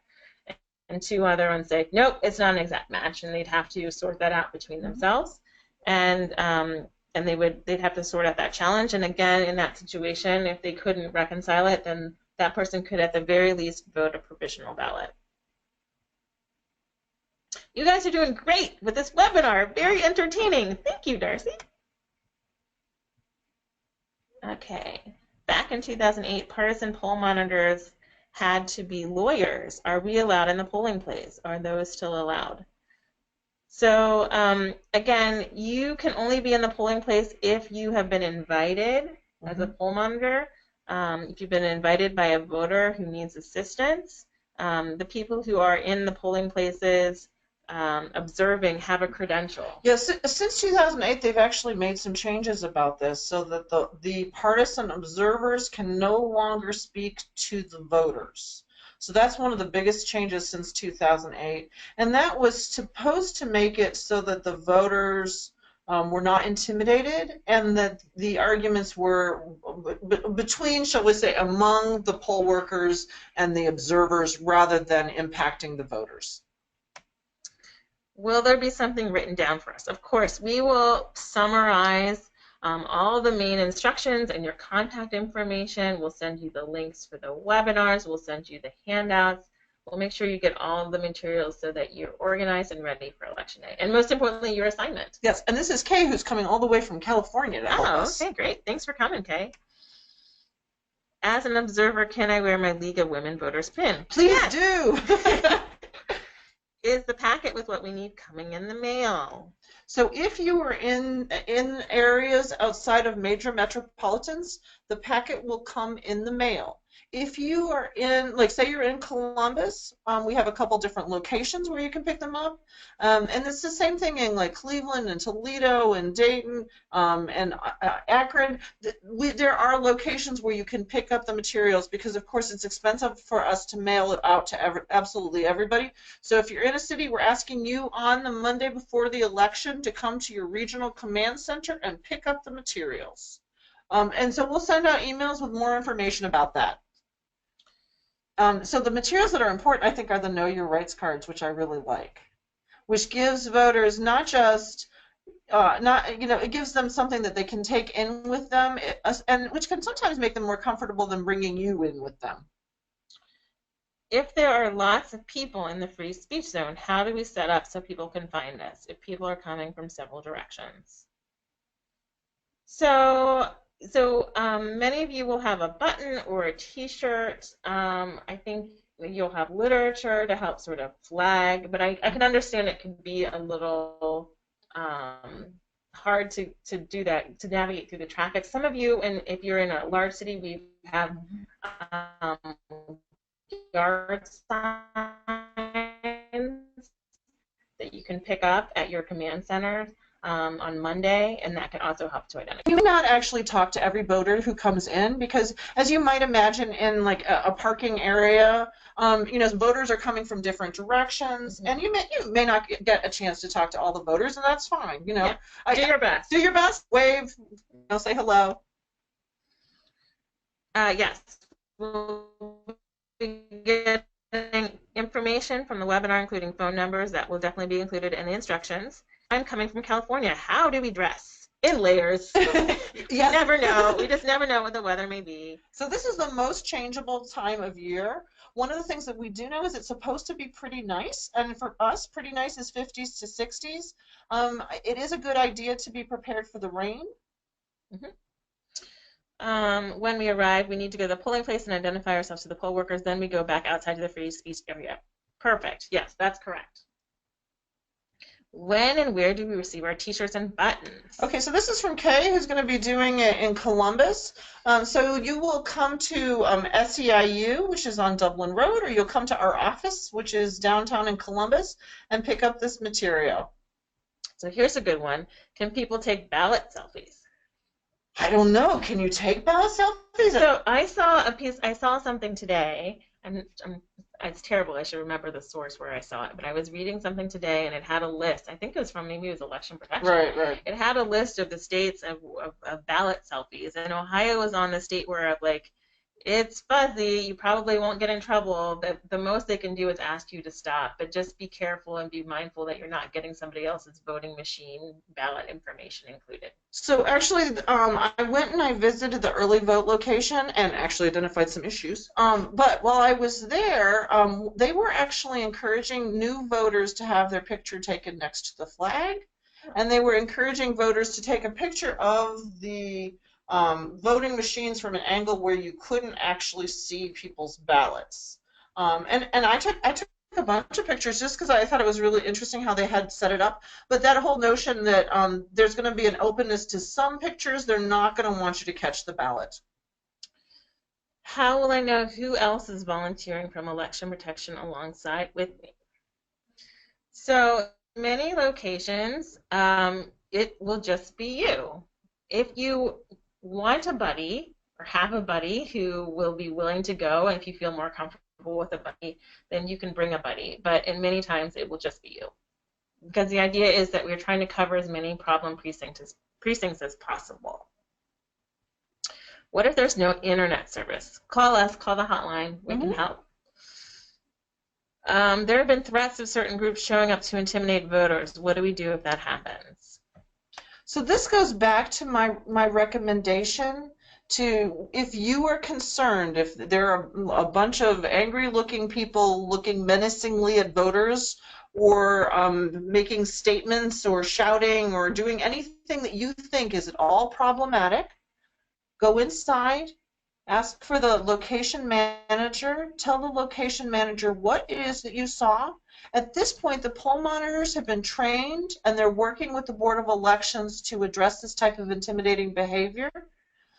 Speaker 1: and two other ones say nope, it's not an exact match, and they'd have to sort that out between themselves, and they'd have to sort out that challenge. And again, in that situation, if they couldn't reconcile it, then that person could at the very least vote a provisional ballot. You guys are doing great with this webinar. Very entertaining. Thank you, Darcy. Okay. Back in 2008, partisan poll monitors had to be lawyers. Are we allowed in the polling place? Are those still allowed? So again, you can only be in the polling place if you have been invited as a poll monitor. If you've been invited by a voter who needs assistance, the people who are in the polling places observing have a credential.
Speaker 2: Yes, since 2008, they've actually made some changes about this so that the partisan observers can no longer speak to the voters. So that's one of the biggest changes since 2008. And that was supposed to make it so that the voters were not intimidated and that the arguments were between, shall we say, among the poll workers and the observers rather than impacting the voters.
Speaker 1: Will there be something written down for us? Of course, we will summarize all the main instructions and your contact information. We'll send you the links for the webinars. We'll send you the handouts. We'll make sure you get all the materials so that you're organized and ready for Election Day. And most importantly, your assignment.
Speaker 2: Yes, and this is Kay, who's coming all the way from California to help us.
Speaker 1: Okay, great. Thanks for coming, Kay. As an observer, can I wear my League of Women Voters pin?
Speaker 2: Please do.
Speaker 1: Is the packet with what we need coming in the mail?
Speaker 2: So if you are in areas outside of major metropolitans, the packet will come in the mail. If you are in, like say you're in Columbus, we have a couple different locations where you can pick them up. And it's the same thing in like Cleveland and Toledo and Dayton and Akron. There are locations where you can pick up the materials because of course it's expensive for us to mail it out to absolutely everybody. So if you're in a city, we're asking you on the Monday before the election to come to your regional command center and pick up the materials. And so we'll send out emails with more information about that. So the materials that are important, I think, are the Know Your Rights cards, which I really like, which gives voters not just, it gives them something that they can take in with them, and which can sometimes make them more comfortable than bringing you in with them.
Speaker 1: If there are lots of people in the free speech zone, how do we set up so people can find us if people are coming from several directions? So many of you will have a button or a t-shirt. I think you'll have literature to help sort of flag, but I can understand it can be a little hard to do that, to navigate through the traffic. Some of you, and if you're in a large city, we have yard signs that you can pick up at your command center on Monday, and that can also help to identify.
Speaker 2: You may not actually talk to every voter who comes in because, as you might imagine, in like a parking area, voters are coming from different directions, and you may not get a chance to talk to all the voters, and that's fine.
Speaker 1: Yeah. Do your best.
Speaker 2: Do your best. Wave. Say hello.
Speaker 1: Yes. We'll be getting information from the webinar, including phone numbers. That will definitely be included in the instructions. I'm coming from California. How do we dress? In layers. You never know. We just never know what the weather may be.
Speaker 2: So this is the most changeable time of year. One of the things that we do know is it's supposed to be pretty nice, and for us, pretty nice is 50s to 60s. It is a good idea to be prepared for the rain.
Speaker 1: When we arrive, we need to go to the polling place and identify ourselves to the poll workers. Then we go back outside to the free speech area. Perfect. Yes, that's correct. When and where do we receive our t-shirts and buttons?
Speaker 2: Okay, so this is from Kay, who's going to be doing it in Columbus. So you will come to SEIU, which is on Dublin Road, or you'll come to our office, which is downtown in Columbus, and pick up this material.
Speaker 1: So here's a good one. Can people take ballot selfies?
Speaker 2: I don't know. Can you take ballot selfies?
Speaker 1: So I saw something today, and it's terrible. I should remember the source where I saw it, but I was reading something today, and it had a list. I think it was from maybe it was Election Protection.
Speaker 2: Right.
Speaker 1: It had a list of the states of ballot selfies, and Ohio was on the state where It's fuzzy. You probably won't get in trouble. The most they can do is ask you to stop, but just be careful and be mindful that you're not getting somebody else's voting machine ballot information included.
Speaker 2: So actually, I went and I visited the early vote location and actually identified some issues. But while I was there, they were actually encouraging new voters to have their picture taken next to the flag, and they were encouraging voters to take a picture of the voting machines from an angle where you couldn't actually see people's ballots. And I took a bunch of pictures just because I thought it was really interesting how they had set it up. But that whole notion that there's going to be an openness to some pictures, they're not going to want you to catch the ballot.
Speaker 1: How will I know who else is volunteering from election protection alongside with me? So many locations, it will just be you. If you want a buddy or have a buddy who will be willing to go, and if you feel more comfortable with a buddy, then you can bring a buddy. But in many times, it will just be you. Because the idea is that we're trying to cover as many problem precincts as possible. What if there's no internet service? Call us, call the hotline, we can help. There have been threats of certain groups showing up to intimidate voters. What do we do if that happens?
Speaker 2: So this goes back to my recommendation to, if you are concerned, if there are a bunch of angry-looking people looking menacingly at voters, or making statements or shouting or doing anything that you think is at all problematic, go inside, ask for the location manager, tell the location manager what it is that you saw. At this point, the poll monitors have been trained and they're working with the Board of Elections to address this type of intimidating behavior.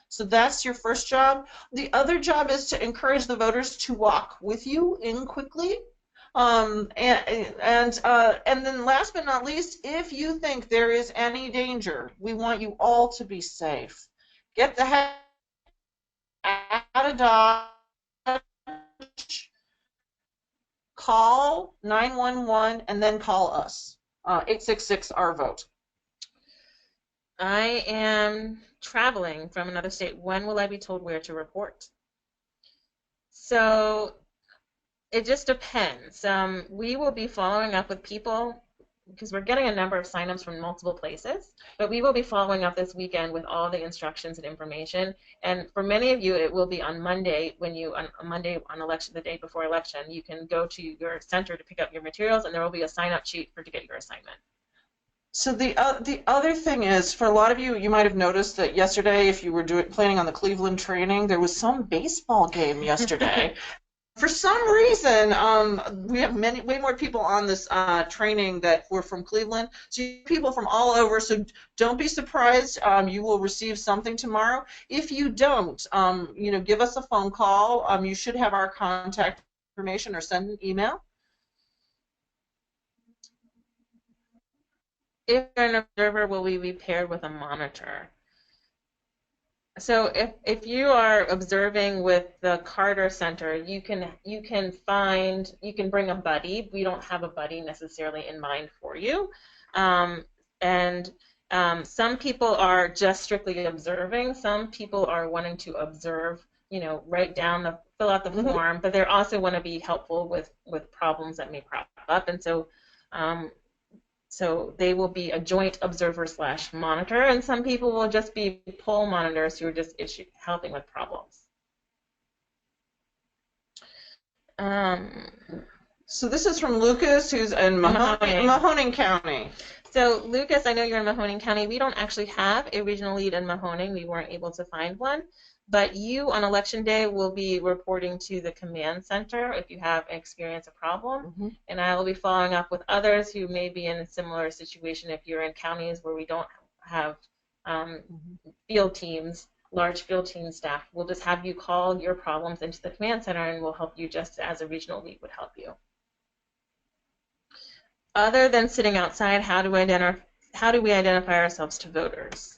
Speaker 2: So that's your first job. The other job is to encourage the voters to walk with you in quickly. And then last but not least, if you think there is any danger, we want you all to be safe. Get the heck out of Dodge, call 911, and then call us, 866-OUR-VOTE.
Speaker 1: I am traveling from another state. When will I be told where to report? So it just depends. We will be following up with people because we're getting a number of signups from multiple places, but we will be following up this weekend with all the instructions and information. And for many of you, it will be on Monday on Monday on election, the day before election, you can go to your center to pick up your materials, and there will be a sign-up sheet to get your assignment.
Speaker 2: So the other thing is, for a lot of you, you might have noticed that yesterday, if you were planning on the Cleveland training, there was some baseball game yesterday. For some reason, we have way more people on this training that were from Cleveland. So you have people from all over. So don't be surprised. You will receive something tomorrow. If you don't, give us a phone call. You should have our contact information or send an email.
Speaker 1: If you're an observer, will we be paired with a monitor? So if you are observing with the Carter Center, you can bring a buddy. We don't have a buddy necessarily in mind for you, some people are just strictly observing. Some people are wanting to observe, write down fill out the form, but they also want to be helpful with problems that may crop up, and so. So they will be a joint observer/monitor, and some people will just be poll monitors who are just helping with problems.
Speaker 2: So this is from Lucas, who's in Mahoning County.
Speaker 1: So Lucas, I know you're in Mahoning County. We don't actually have a regional lead in Mahoning. We weren't able to find one. But you, on Election Day, will be reporting to the command center if you have experienced a problem. And I will be following up with others who may be in a similar situation if you're in counties where we don't have field teams, large field team staff. We'll just have you call your problems into the command center, and we'll help you just as a regional lead would help you. Other than sitting outside, how do we identify ourselves to voters?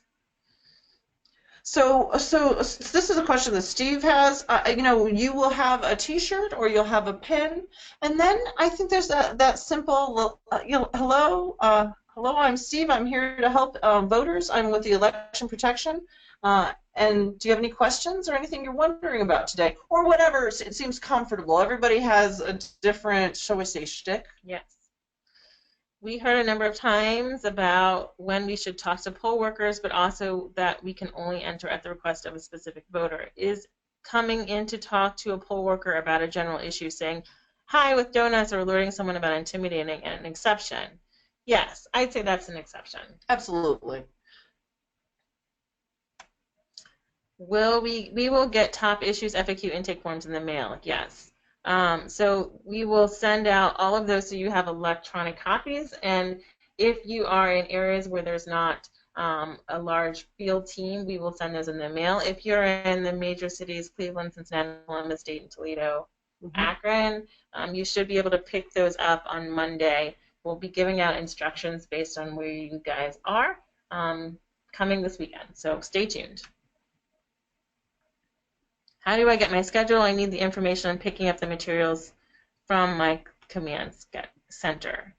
Speaker 2: So this is a question that Steve has. You will have a T-shirt or you'll have a pin, and then I think there's that simple, hello, I'm Steve. I'm here to help voters. I'm with the Election Protection, And do you have any questions or anything you're wondering about today? Or whatever, it seems comfortable. Everybody has a different, shall we say, shtick.
Speaker 1: Yes. We heard a number of times about when we should talk to poll workers, but also that we can only enter at the request of a specific voter. Is coming in to talk to a poll worker about a general issue, saying hi with donuts, or alerting someone about intimidating an exception? Yes, I'd say that's an exception.
Speaker 2: Absolutely.
Speaker 1: We will get top issues FAQ intake forms in the mail? Yes. So we will send out all of those so you have electronic copies. And if you are in areas where there's not a large field team, we will send those in the mail. If you're in the major cities, Cleveland, Cincinnati, Columbus, Dayton, Toledo, Akron, you should be able to pick those up on Monday. We'll be giving out instructions based on where you guys are coming this weekend. So stay tuned. How do I get my schedule? I need the information on picking up the materials from my command center.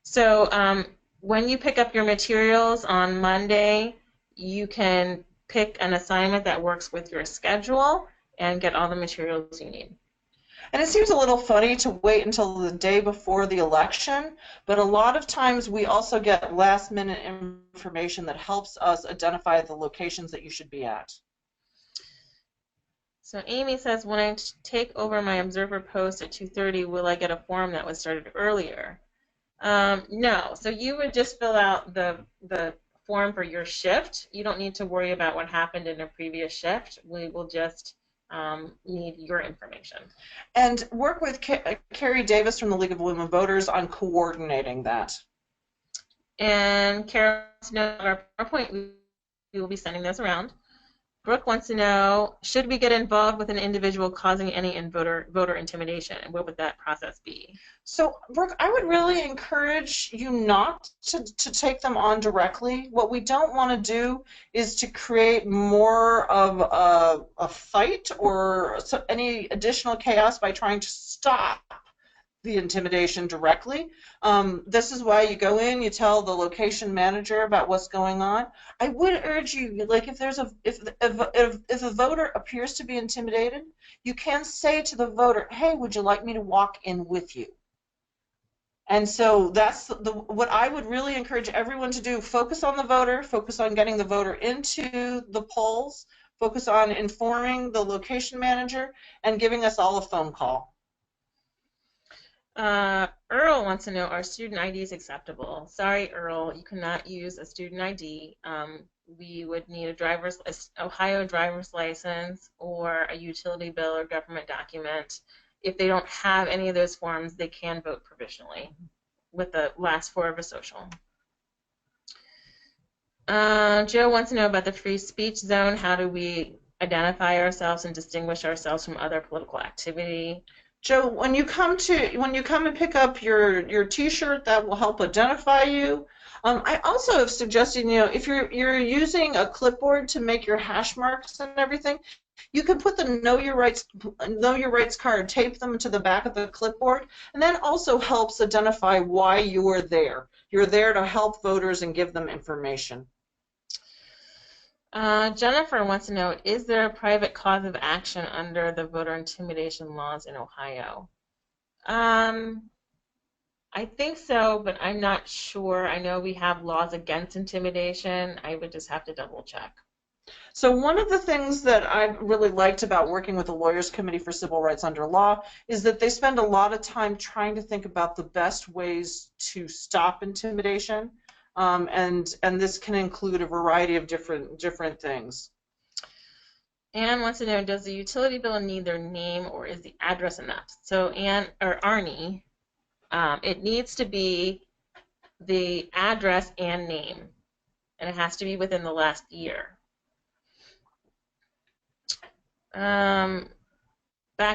Speaker 1: So when you pick up your materials on Monday, you can pick an assignment that works with your schedule and get all the materials you need.
Speaker 2: And it seems a little funny to wait until the day before the election, but a lot of times we also get last-minute information that helps us identify the locations that you should be at.
Speaker 1: So Amy says, when I take over my observer post at 2:30, will I get a form that was started earlier? No. So you would just fill out the form for your shift. You don't need to worry about what happened in a previous shift. We will just need your information.
Speaker 2: And work with Carrie Davis from the League of Women Voters on coordinating that.
Speaker 1: And Carol wants to know our PowerPoint. We will be sending those around. Brooke wants to know, should we get involved with an individual causing any voter intimidation, and what would that process be?
Speaker 2: So, Brooke, I would really encourage you not to take them on directly. What we don't want to do is to create more of a fight or any additional chaos by trying to stop the intimidation directly. This is why you go in, you tell the location manager about what's going on. I would urge you, like if a voter appears to be intimidated, you can say to the voter, hey, would you like me to walk in with you? And so that's what I would really encourage everyone to do. Focus on the voter, focus on getting the voter into the polls, focus on informing the location manager, and giving us all a phone call.
Speaker 1: Earl wants to know, are student IDs acceptable? Sorry, Earl, you cannot use a student ID. We would need a Ohio driver's license or a utility bill or government document. If they don't have any of those forms, they can vote provisionally with the last four of a social. Joe wants to know about the free speech zone. How do we identify ourselves and distinguish ourselves from other political activity?
Speaker 2: Joe, when you come and pick up your T-shirt, that will help identify you. I also have suggested, if you're using a clipboard to make your hash marks and everything, you can put the Know Your Rights card, tape them to the back of the clipboard, and that also helps identify why you are there. You're there to help voters and give them information.
Speaker 1: Jennifer wants to know, is there a private cause of action under the voter intimidation laws in Ohio? I think so, but I'm not sure. I know we have laws against intimidation. I would just have to double check.
Speaker 2: So one of the things that I've really liked about working with the Lawyers Committee for Civil Rights Under Law is that they spend a lot of time trying to think about the best ways to stop intimidation. And this can include a variety of different things.
Speaker 1: Anne wants to know, does the utility bill need their name or is the address enough? So Arnie, it needs to be the address and name, and it has to be within the last year. Back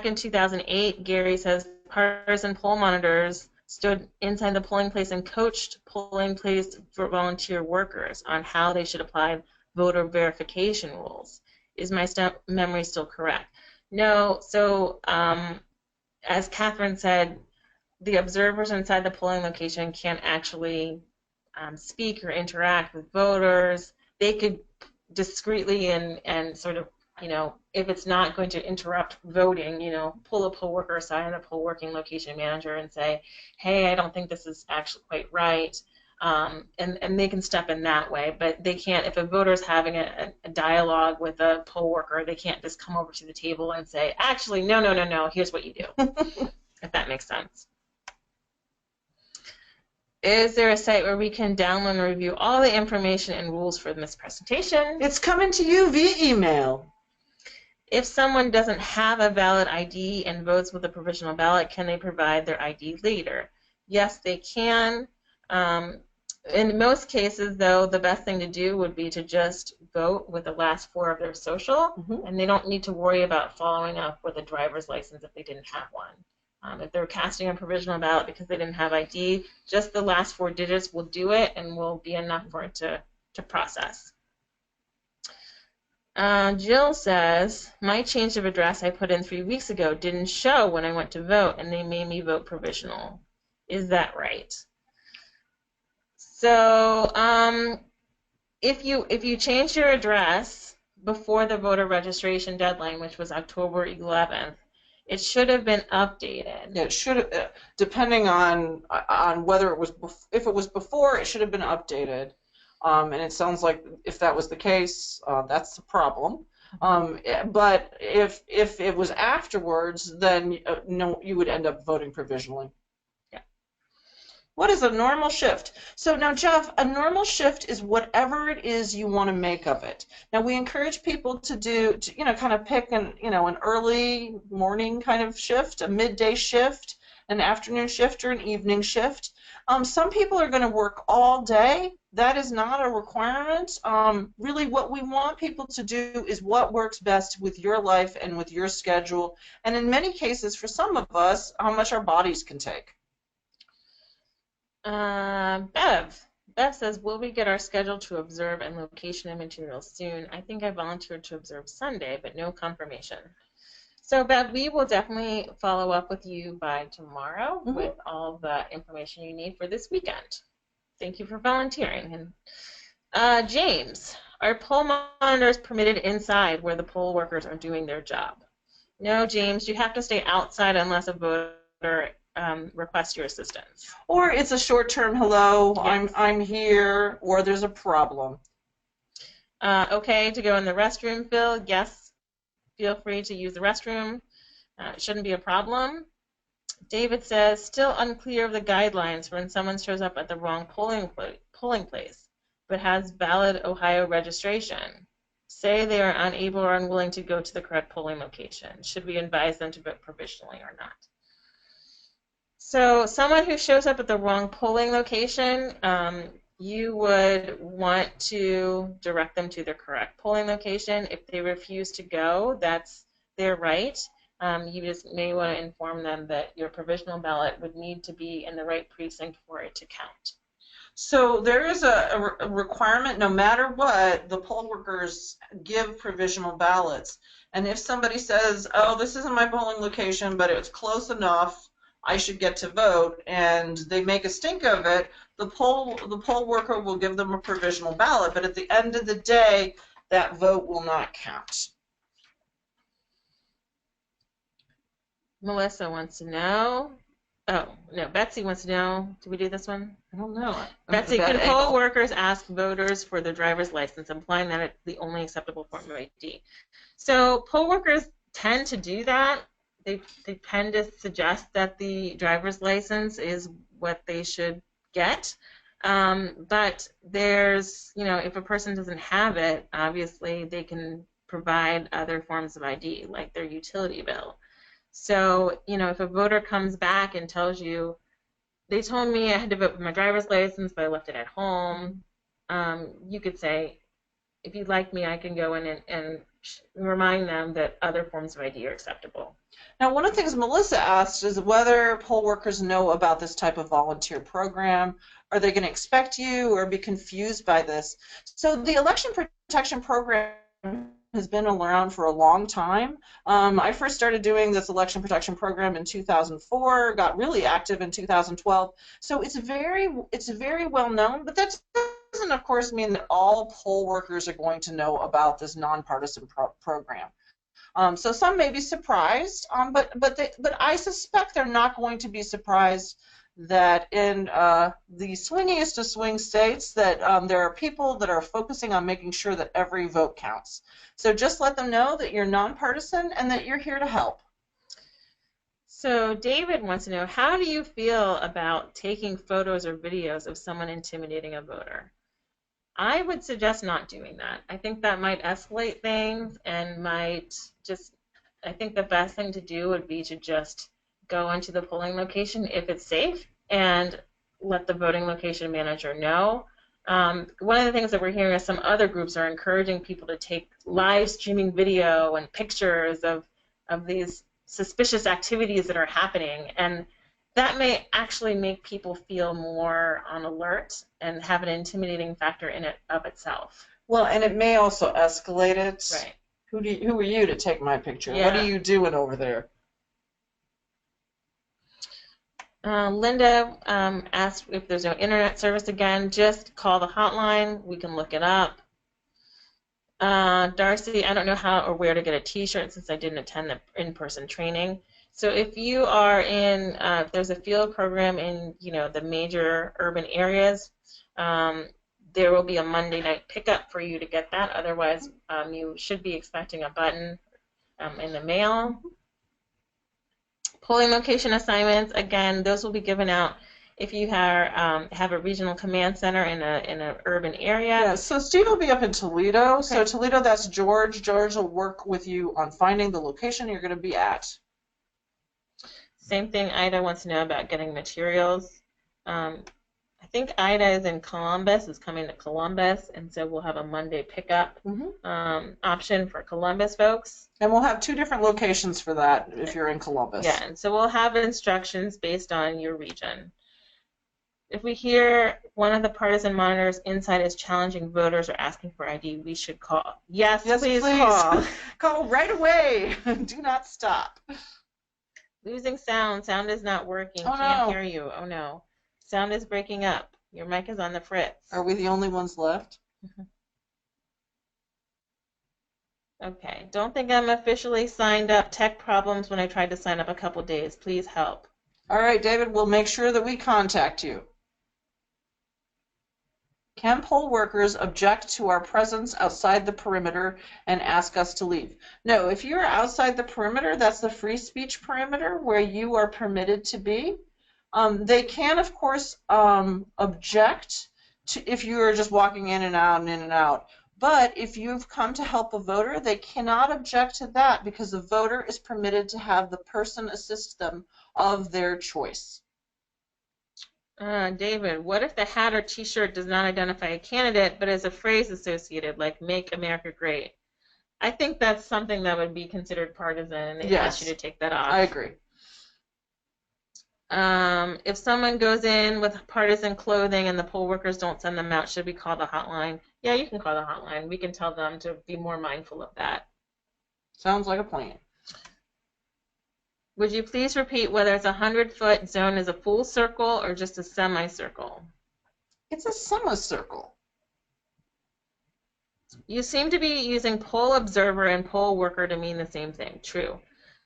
Speaker 1: in 2008, Gary says partisan poll monitors stood inside the polling place and coached polling place for volunteer workers on how they should apply voter verification rules. Is my memory still correct? No. So as Catherine said, the observers inside the polling location can't actually speak or interact with voters. They could discreetly and sort of, if it's not going to interrupt voting, pull a poll worker aside and a poll working location manager and say, hey, I don't think this is actually quite right. And they can step in that way, but they can't, if a voter is having a dialogue with a poll worker, they can't just come over to the table and say, actually, no, here's what you do, if that makes sense. Is there a site where we can download and review all the information and rules for this presentation?
Speaker 2: It's coming to you via email.
Speaker 1: If someone doesn't have a valid ID and votes with a provisional ballot, can they provide their ID later? Yes, they can. In most cases, though, the best thing to do would be to just vote with the last four of their social, and they don't need to worry about following up with a driver's license if they didn't have one. If they're casting a provisional ballot because they didn't have ID, just the last four digits will do it and will be enough for it to process. Jill says, my change of address I put in 3 weeks ago didn't show when I went to vote, and they made me vote provisional. Is that right? So if you change your address before the voter registration deadline, which was October 11th, it should have been updated.
Speaker 2: Yeah, it should have, depending on whether it was, if it was before, it should have been updated. And it sounds like if that was the case, that's the problem. But if it was afterwards, then no, you would end up voting provisionally.
Speaker 1: Yeah.
Speaker 2: What is a normal shift? So now, Jeff, a normal shift is whatever it is you want to make of it. Now, we encourage people to kind of pick an early morning kind of shift, a midday shift, an afternoon shift, or an evening shift. Some people are going to work all day. That is not a requirement. Really, what we want people to do is what works best with your life and with your schedule, and in many cases, for some of us, how much our bodies can take.
Speaker 1: Bev says, will we get our schedule to observe and location and materials soon? I think I volunteered to observe Sunday, but no confirmation. So, Bev, we will definitely follow up with you by tomorrow with all the information you need for this weekend. Thank you for volunteering. And James, are poll monitors permitted inside where the poll workers are doing their job? No, James, you have to stay outside unless a voter requests your assistance.
Speaker 2: Or it's a short-term hello,
Speaker 1: yes.
Speaker 2: I'm here, or there's a problem.
Speaker 1: Okay, to go in the restroom, Phil? Yes. Feel free to use the restroom. It shouldn't be a problem. David says, still unclear of the guidelines for when someone shows up at the wrong polling place, but has valid Ohio registration. Say they are unable or unwilling to go to the correct polling location. Should we advise them to vote provisionally or not? So someone who shows up at the wrong polling location, you would want to direct them to the correct polling location. If they refuse to go, that's their right. You just may want to inform them that your provisional ballot would need to be in the right precinct for it to count.
Speaker 2: So there is a requirement, no matter what, the poll workers give provisional ballots. And if somebody says, oh, this isn't my polling location, but it's close enough, I should get to vote, and they make a stink of it, the poll worker will give them a provisional ballot, but at the end of the day, that vote will not count.
Speaker 1: Melissa wants to know. Oh, no, Betsy wants to know. Did we do this one?
Speaker 2: I don't know.
Speaker 1: Betsy, could poll workers ask voters for their driver's license, implying that it's the only acceptable form of ID? So poll workers tend to do that. They tend to suggest that the driver's license is what they should get. But there's, if a person doesn't have it, obviously they can provide other forms of ID, like their utility bill. So, if a voter comes back and tells you, they told me I had to vote with my driver's license, but I left it at home, you could say, if you'd like me, I can go in and remind them that other forms of ID are acceptable.
Speaker 2: Now, one of the things Melissa asked is whether poll workers know about this type of volunteer program. Are they going to expect you or be confused by this? So the election protection program has been around for a long time. I first started doing this election protection program in 2004, got really active in 2012. So it's very well known, but that doesn't, of course, mean that all poll workers are going to know about this nonpartisan program. So some may be surprised, but I suspect they're not going to be surprised that in the swingiest of swing states that there are people that are focusing on making sure that every vote counts. So just let them know that you're nonpartisan and that you're here to help.
Speaker 1: So David wants to know, how do you feel about taking photos or videos of someone intimidating a voter? I would suggest not doing that. I think that might escalate things and might just, I think the best thing to do would be to just go into the polling location if it's safe and let the voting location manager know. One of the things that we're hearing is some other groups are encouraging people to take live streaming video and pictures of these suspicious activities that are happening, and that may actually make people feel more on alert and have an intimidating factor in it of itself.
Speaker 2: Well, and it may also escalate it.
Speaker 1: Right.
Speaker 2: Who are you to take my picture?
Speaker 1: Yeah.
Speaker 2: What are you doing over there?
Speaker 1: Linda asked if there's no internet service again. Just call the hotline. We can look it up. Darcy, I don't know how or where to get a T-shirt since I didn't attend the in-person training. So if you are in, if there's a field program in, the major urban areas, there will be a Monday night pickup for you to get that. Otherwise, you should be expecting a button in the mail. Polling location assignments, again, those will be given out if you have a regional command center in an urban area.
Speaker 2: Yeah, so Steve will be up in Toledo. Okay. So Toledo, that's George. George will work with you on finding the location you're going to be at.
Speaker 1: Same thing, Ida wants to know about getting materials. I think Ida is in Columbus, is coming to Columbus, and so we'll have a Monday pickup option for Columbus folks.
Speaker 2: And we'll have 2 different locations for that if you're in Columbus.
Speaker 1: Yeah, and so we'll have instructions based on your region. If we hear one of the partisan monitors inside is challenging voters or asking for ID, we should call. Yes, please call.
Speaker 2: Call right away. Do not stop.
Speaker 1: Losing sound. Sound is not working. Can't hear you. Oh, no. Sound is breaking up. Your mic is on the fritz.
Speaker 2: Are we the only ones left?
Speaker 1: Okay. Don't think I'm officially signed up. Tech problems when I tried to sign up a couple days. Please help.
Speaker 2: All right, David. We'll make sure that we contact you. Can poll workers object to our presence outside the perimeter and ask us to leave? No, if you're outside the perimeter, that's the free speech perimeter where you are permitted to be. They can, of course, object to if you are just walking in and out and in and out. But if you've come to help a voter, they cannot object to that because the voter is permitted to have the person assist them of their choice.
Speaker 1: David, what if the hat or T-shirt does not identify a candidate but is a phrase associated, like "Make America Great"? I think that's something that would be considered partisan, and they ask you to take that off.
Speaker 2: I agree.
Speaker 1: If someone goes in with partisan clothing and the poll workers don't send them out, should we call the hotline? Yeah, you can call the hotline. We can tell them to be more mindful of that.
Speaker 2: Sounds like a plan.
Speaker 1: Would you please repeat whether it's a 100-foot zone is a full circle or just a semicircle?
Speaker 2: It's a semicircle.
Speaker 1: You seem to be using poll observer and poll worker to mean the same thing. True.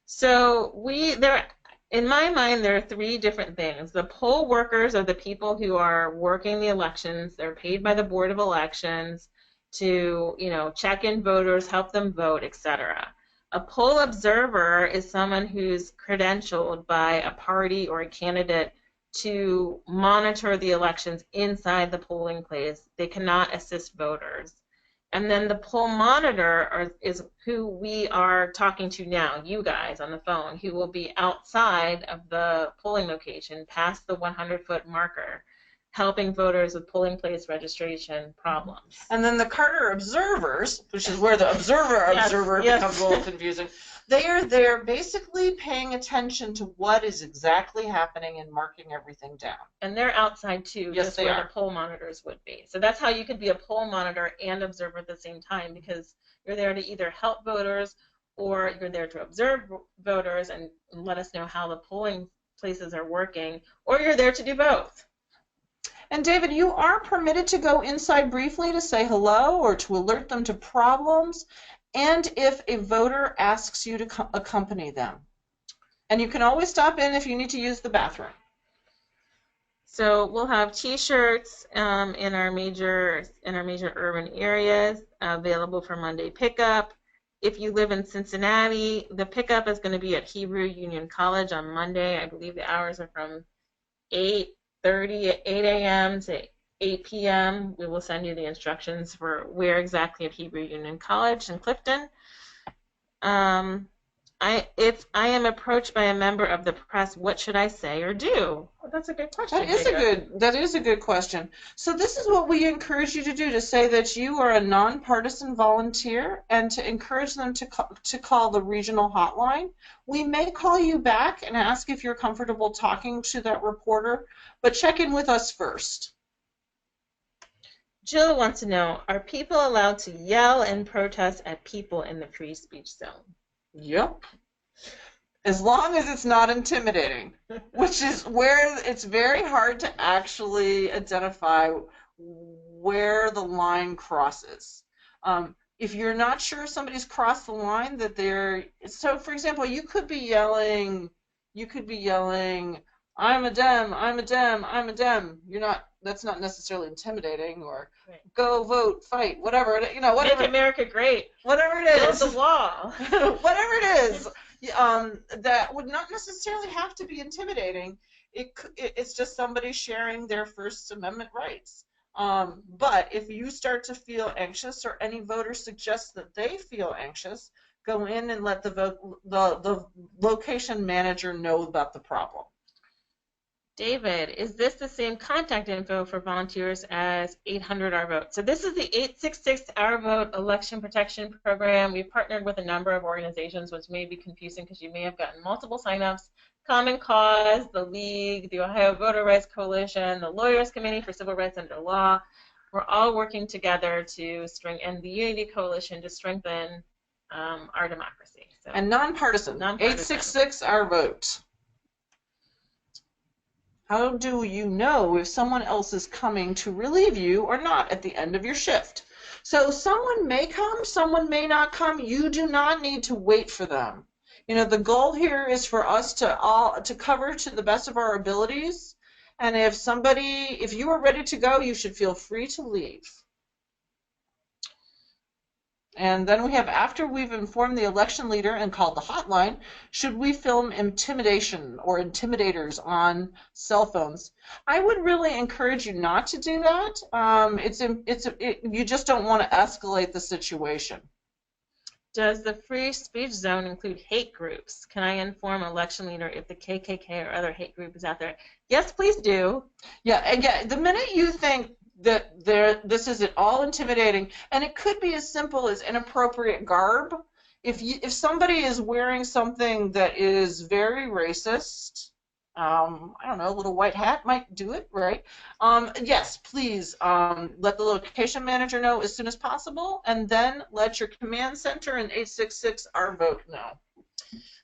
Speaker 1: So in my mind, there are 3 different things. The poll workers are the people who are working the elections. They're paid by the Board of Elections to, check in voters, help them vote, etc. A poll observer is someone who's credentialed by a party or a candidate to monitor the elections inside the polling place. They cannot assist voters. And then the poll monitor is who we are talking to now, you guys on the phone, who will be outside of the polling location past the 100-foot marker, helping voters with polling place registration problems.
Speaker 2: And then the Carter observers, which is where the observer becomes a little confusing, they are there basically paying attention to what is exactly happening and marking everything down.
Speaker 1: And they're outside too,
Speaker 2: yes,
Speaker 1: just where the poll monitors would be. So that's how you could be a poll monitor and observer at the same time, because you're there to either help voters or you're there to observe voters and let us know how the polling places are working, or you're there to do both.
Speaker 2: And David, you are permitted to go inside briefly to say hello or to alert them to problems, and if a voter asks you to accompany them. And you can always stop in if you need to use the bathroom.
Speaker 1: So we'll have T-shirts in our major urban areas available for Monday pickup. If you live in Cincinnati, the pickup is going to be at Hebrew Union College on Monday. I believe the hours are from 8 a.m. to 8 p.m. We will send you the instructions for where exactly at Hebrew Union College in Clifton. If I am approached by a member of the press, what should I say or do? Well, that's a good question.
Speaker 2: That is a good question. So this is what we encourage you to do, to say that you are a nonpartisan volunteer and to encourage them to call the regional hotline. We may call you back and ask if you're comfortable talking to that reporter, but check in with us first.
Speaker 1: Jill wants to know, are people allowed to yell and protest at people in the free speech zone?
Speaker 2: Yep. As long as it's not intimidating, which is where it's very hard to actually identify where the line crosses. If you're not sure somebody's crossed the line, so for example, you could be yelling, I'm a Dem, I'm a Dem, I'm a Dem. That's not necessarily intimidating, or right. Go vote, fight, whatever, whatever.
Speaker 1: Make America great.
Speaker 2: Whatever it is.
Speaker 1: Build the wall.
Speaker 2: Whatever it is, that would not necessarily have to be intimidating. It's just somebody sharing their First Amendment rights. But if you start to feel anxious, or any voter suggests that they feel anxious, go in and let the location manager know about the problem.
Speaker 1: David, is this the same contact info for volunteers as 800 Our Vote? So this is the 866 Our Vote Election Protection Program. We've partnered with a number of organizations, which may be confusing because you may have gotten multiple signups. Common Cause, the League, the Ohio Voter Rights Coalition, the Lawyers Committee for Civil Rights Under Law. We're all working together and the Unity Coalition to strengthen our democracy. So,
Speaker 2: and nonpartisan. 866 Our Vote. How do you know if someone else is coming to relieve you or not at the end of your shift? So someone may come, someone may not come. You do not need to wait for them. The goal here is for us to cover to the best of our abilities. And if you are ready to go, you should feel free to leave. And then we have, after we've informed the election leader and called the hotline, should we film intimidation or intimidators on cell phones? I would really encourage you not to do that. You just don't want to escalate the situation.
Speaker 1: Does the free speech zone include hate groups? Can I inform election leader if the KKK or other hate group is out there? Yes, please do.
Speaker 2: Yeah, the minute you think that this is all intimidating, and it could be as simple as inappropriate garb. If somebody is wearing something that is very racist, I don't know, a little white hat might do it, right? Yes, please let the location manager know as soon as possible, and then let your command center and 866 Our Vote know.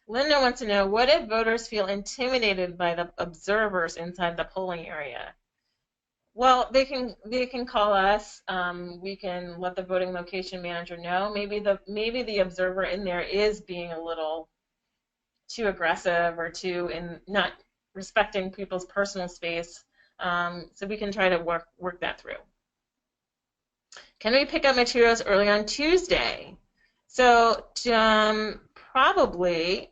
Speaker 1: Linda wants to know, what if voters feel intimidated by the observers inside the polling area? Well, they can call us. We can let the voting location manager know. Maybe the observer in there is being a little too aggressive or not respecting people's personal space. So we can try to work that through. Can we pick up materials early on Tuesday? So probably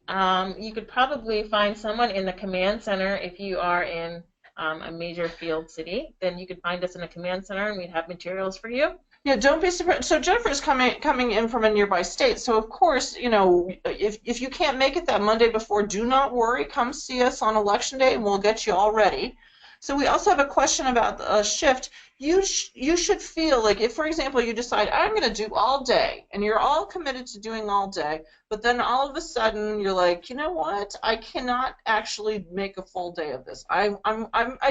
Speaker 1: you could probably find someone in the command center if you are in a major field city. Then you could find us in a command center and we'd have materials for you.
Speaker 2: Yeah, don't be surprised. So Jennifer's coming in from a nearby state. So of course, if you can't make it that Monday before, do not worry. Come see us on election day and we'll get you all ready. So we also have a question about a shift. You should feel like if, for example, you decide, I'm going to do all day, and you're all committed to doing all day, but then all of a sudden you're like, you know what, I cannot actually make a full day of this. I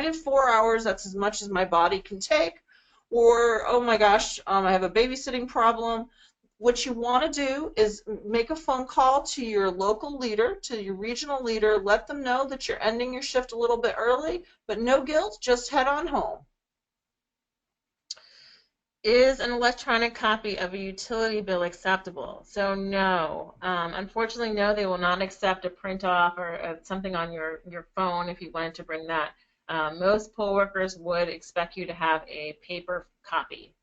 Speaker 2: did 4 hours, that's as much as my body can take, or, oh my gosh, I have a babysitting problem. What you want to do is make a phone call to your local leader, to your regional leader, let them know that you're ending your shift a little bit early, but no guilt, just head on home.
Speaker 1: Is an electronic copy of a utility bill acceptable? So no. Unfortunately, no, they will not accept a print off or something on your phone if you wanted to bring that. Most poll workers would expect you to have a paper copy.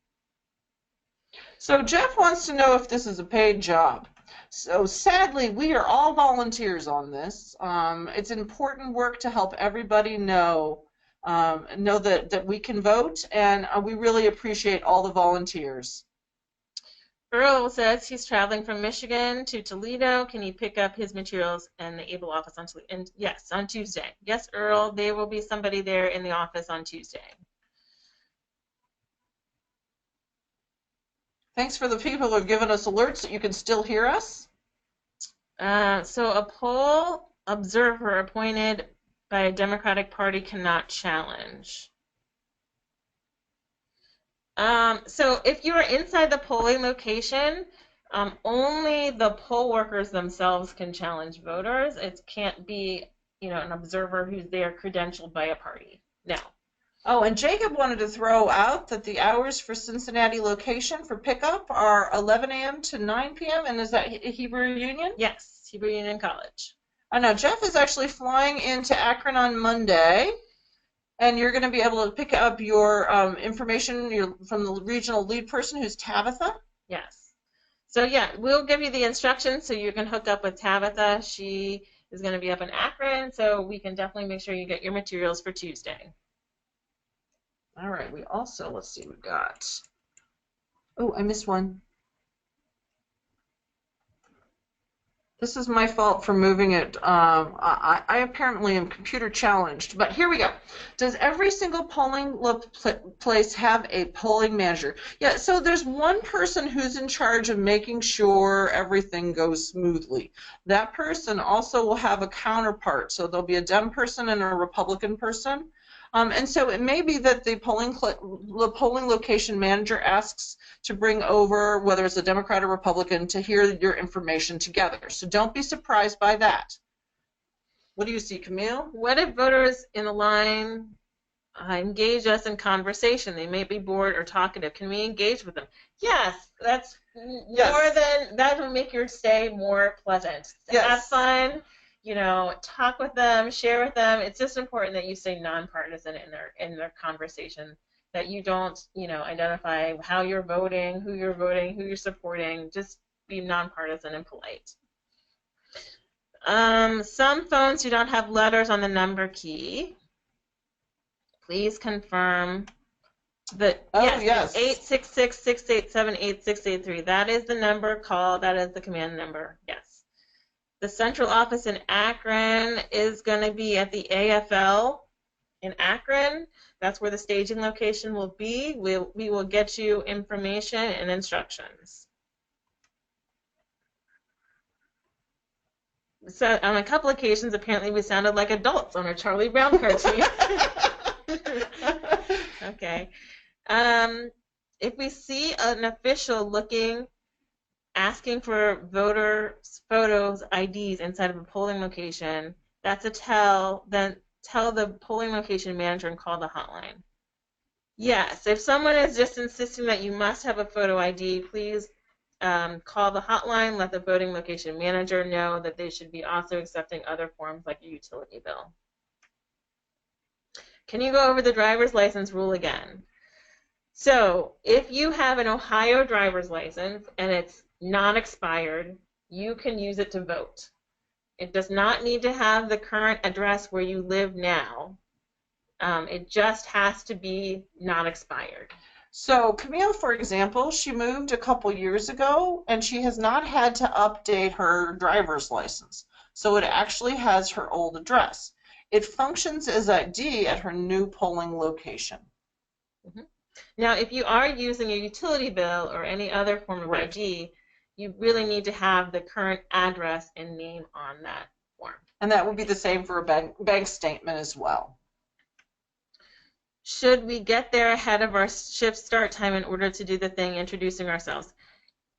Speaker 2: So Jeff wants to know if this is a paid job. So sadly, we are all volunteers on this. It's important work to help everybody know that we can vote, and we really appreciate all the volunteers.
Speaker 1: Earl says he's traveling from Michigan to Toledo. Can he pick up his materials in the Able office on Toledo? And yes, on Tuesday. Yes, Earl, there will be somebody there in the office on Tuesday.
Speaker 2: Thanks for the people who have given us alerts that you can still hear us.
Speaker 1: So a poll observer appointed by a Democratic Party cannot challenge. So if you are inside the polling location, only the poll workers themselves can challenge voters. It can't be, an observer who's there credentialed by a party. No.
Speaker 2: Oh, and Jacob wanted to throw out that the hours for Cincinnati location for pickup are 11 a.m. to 9 p.m. And is that Hebrew Union?
Speaker 1: Yes, Hebrew Union College.
Speaker 2: I know Jeff is actually flying into Akron on Monday, and you're going to be able to pick up your information from the regional lead person, who's Tabitha.
Speaker 1: Yes. So yeah, we'll give you the instructions so you can hook up with Tabitha. She is going to be up in Akron, so we can definitely make sure you get your materials for Tuesday.
Speaker 2: All right, we also, let's see, we've got, oh, I missed one. This is my fault for moving it. I apparently am computer challenged, but here we go. Does every single polling place have a polling manager? Yeah, so there's one person who's in charge of making sure everything goes smoothly. That person also will have a counterpart, so there'll be a Dem person and a Republican person. And so it may be that the polling location manager asks to bring over, whether it's a Democrat or Republican, to hear your information together. So don't be surprised by that. What do you see, Camille?
Speaker 1: What if voters in the line engage us in conversation? They may be bored or talkative. Can we engage with them? Yes, that's more than, that will make your stay more pleasant.
Speaker 2: Yes.
Speaker 1: Have fun. Talk with them, share with them. It's just important that you stay nonpartisan in their conversation, that you don't, identify how you're voting, who you're supporting. Just be nonpartisan and polite. Some phones do not have letters on the number key. Please confirm that. Yes. 866-687-8683. That is the number. Call. That is the command number. Yes. The central office in Akron is going to be at the AFL in Akron. That's where the staging location will be. We will get you information and instructions. So on a couple occasions, apparently we sounded like adults on a Charlie Brown cartoon. Okay. If we see an official asking for voters' photos, IDs inside of a polling location, that's a tell. Then tell the polling location manager and call the hotline. Yes, if someone is just insisting that you must have a photo ID, please call the hotline. Let the voting location manager know that they should be also accepting other forms like a utility bill. Can you go over the driver's license rule again? So if you have an Ohio driver's license and it's non-expired, you can use it to vote. It does not need to have the current address where you live now. It just has to be non-expired.
Speaker 2: So Camille, for example, she moved a couple years ago and she has not had to update her driver's license. So it actually has her old address. It functions as ID at her new polling location.
Speaker 1: Mm-hmm. Now, if you are using a utility bill or any other form of ID, you really need to have the current address and name on that form.
Speaker 2: And that would be the same for a bank statement as well.
Speaker 1: Should we get there ahead of our shift start time in order to do the thing, introducing ourselves?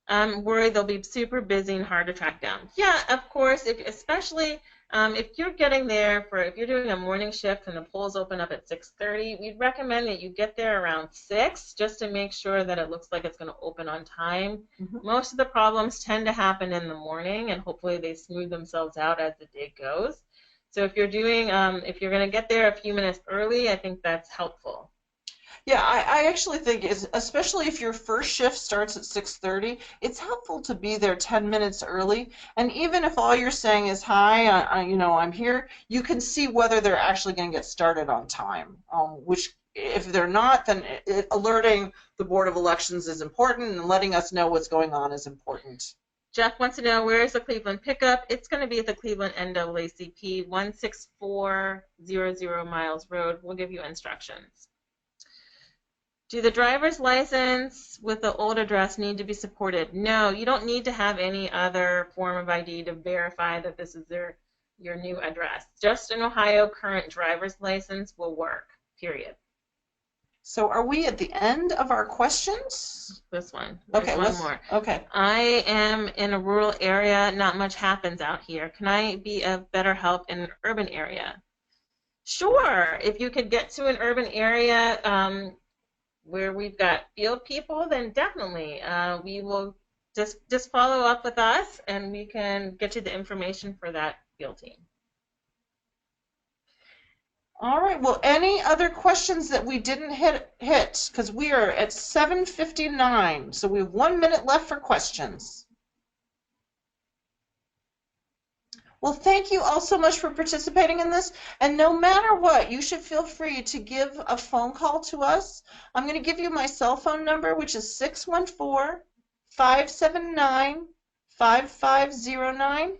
Speaker 1: I'm worried they'll be super busy and hard to track down. Yeah, of course, especially If you're getting there if you're doing a morning shift and the polls open up at 6:30, we'd recommend that you get there around 6 just to make sure that it looks like it's going to open on time. Most of the problems tend to happen in the morning, and hopefully they smooth themselves out as the day goes. So if you're if you're going to get there a few minutes early, I think that's helpful.
Speaker 2: Yeah, I actually think, especially if your first shift starts at 6:30, it's helpful to be there 10 minutes early. And even if all you're saying is, hi, I'm here, you can see whether they're actually going to get started on time. Which, if they're not, then alerting the Board of Elections is important, and letting us know what's going on is important.
Speaker 1: Jeff wants to know, where is the Cleveland pickup? It's going to be at the Cleveland NAACP, 16400 Miles Road. We'll give you instructions. Do the driver's license with the old address need to be supported? No, you don't need to have any other form of ID to verify that this is your new address. Just an Ohio current driver's license will work, period.
Speaker 2: So are we at the end of our questions?
Speaker 1: This one.
Speaker 2: Okay,
Speaker 1: one more.
Speaker 2: Okay.
Speaker 1: I am in a rural area. Not much happens out here. Can I be of better help in an urban area? Sure. If you could get to an urban area where we've got field people, then definitely we will just follow up with us and we can get you the information for that field team.
Speaker 2: All right, well, any other questions that we didn't hit? Because we are at 7:59, so we have 1 minute left for questions. Well, thank you all so much for participating in this. And no matter what, you should feel free to give a phone call to us. I'm going to give you my cell phone number, which is 614-579-5509.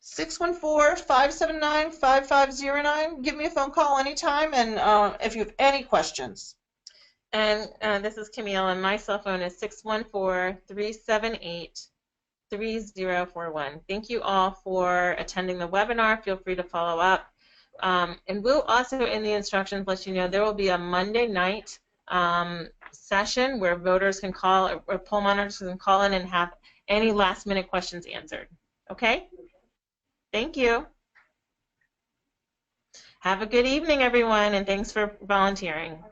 Speaker 2: 614-579-5509. Give me a phone call anytime, and if you have any questions.
Speaker 1: And this is Camille, and my cell phone is 614-378-3041. Thank you all for attending the webinar. Feel free to follow up. And we'll also, in the instructions, let you know there will be a Monday night session where voters can call, or poll monitors can call in and have any last-minute questions answered. Okay? Thank you. Have a good evening, everyone, and thanks for volunteering.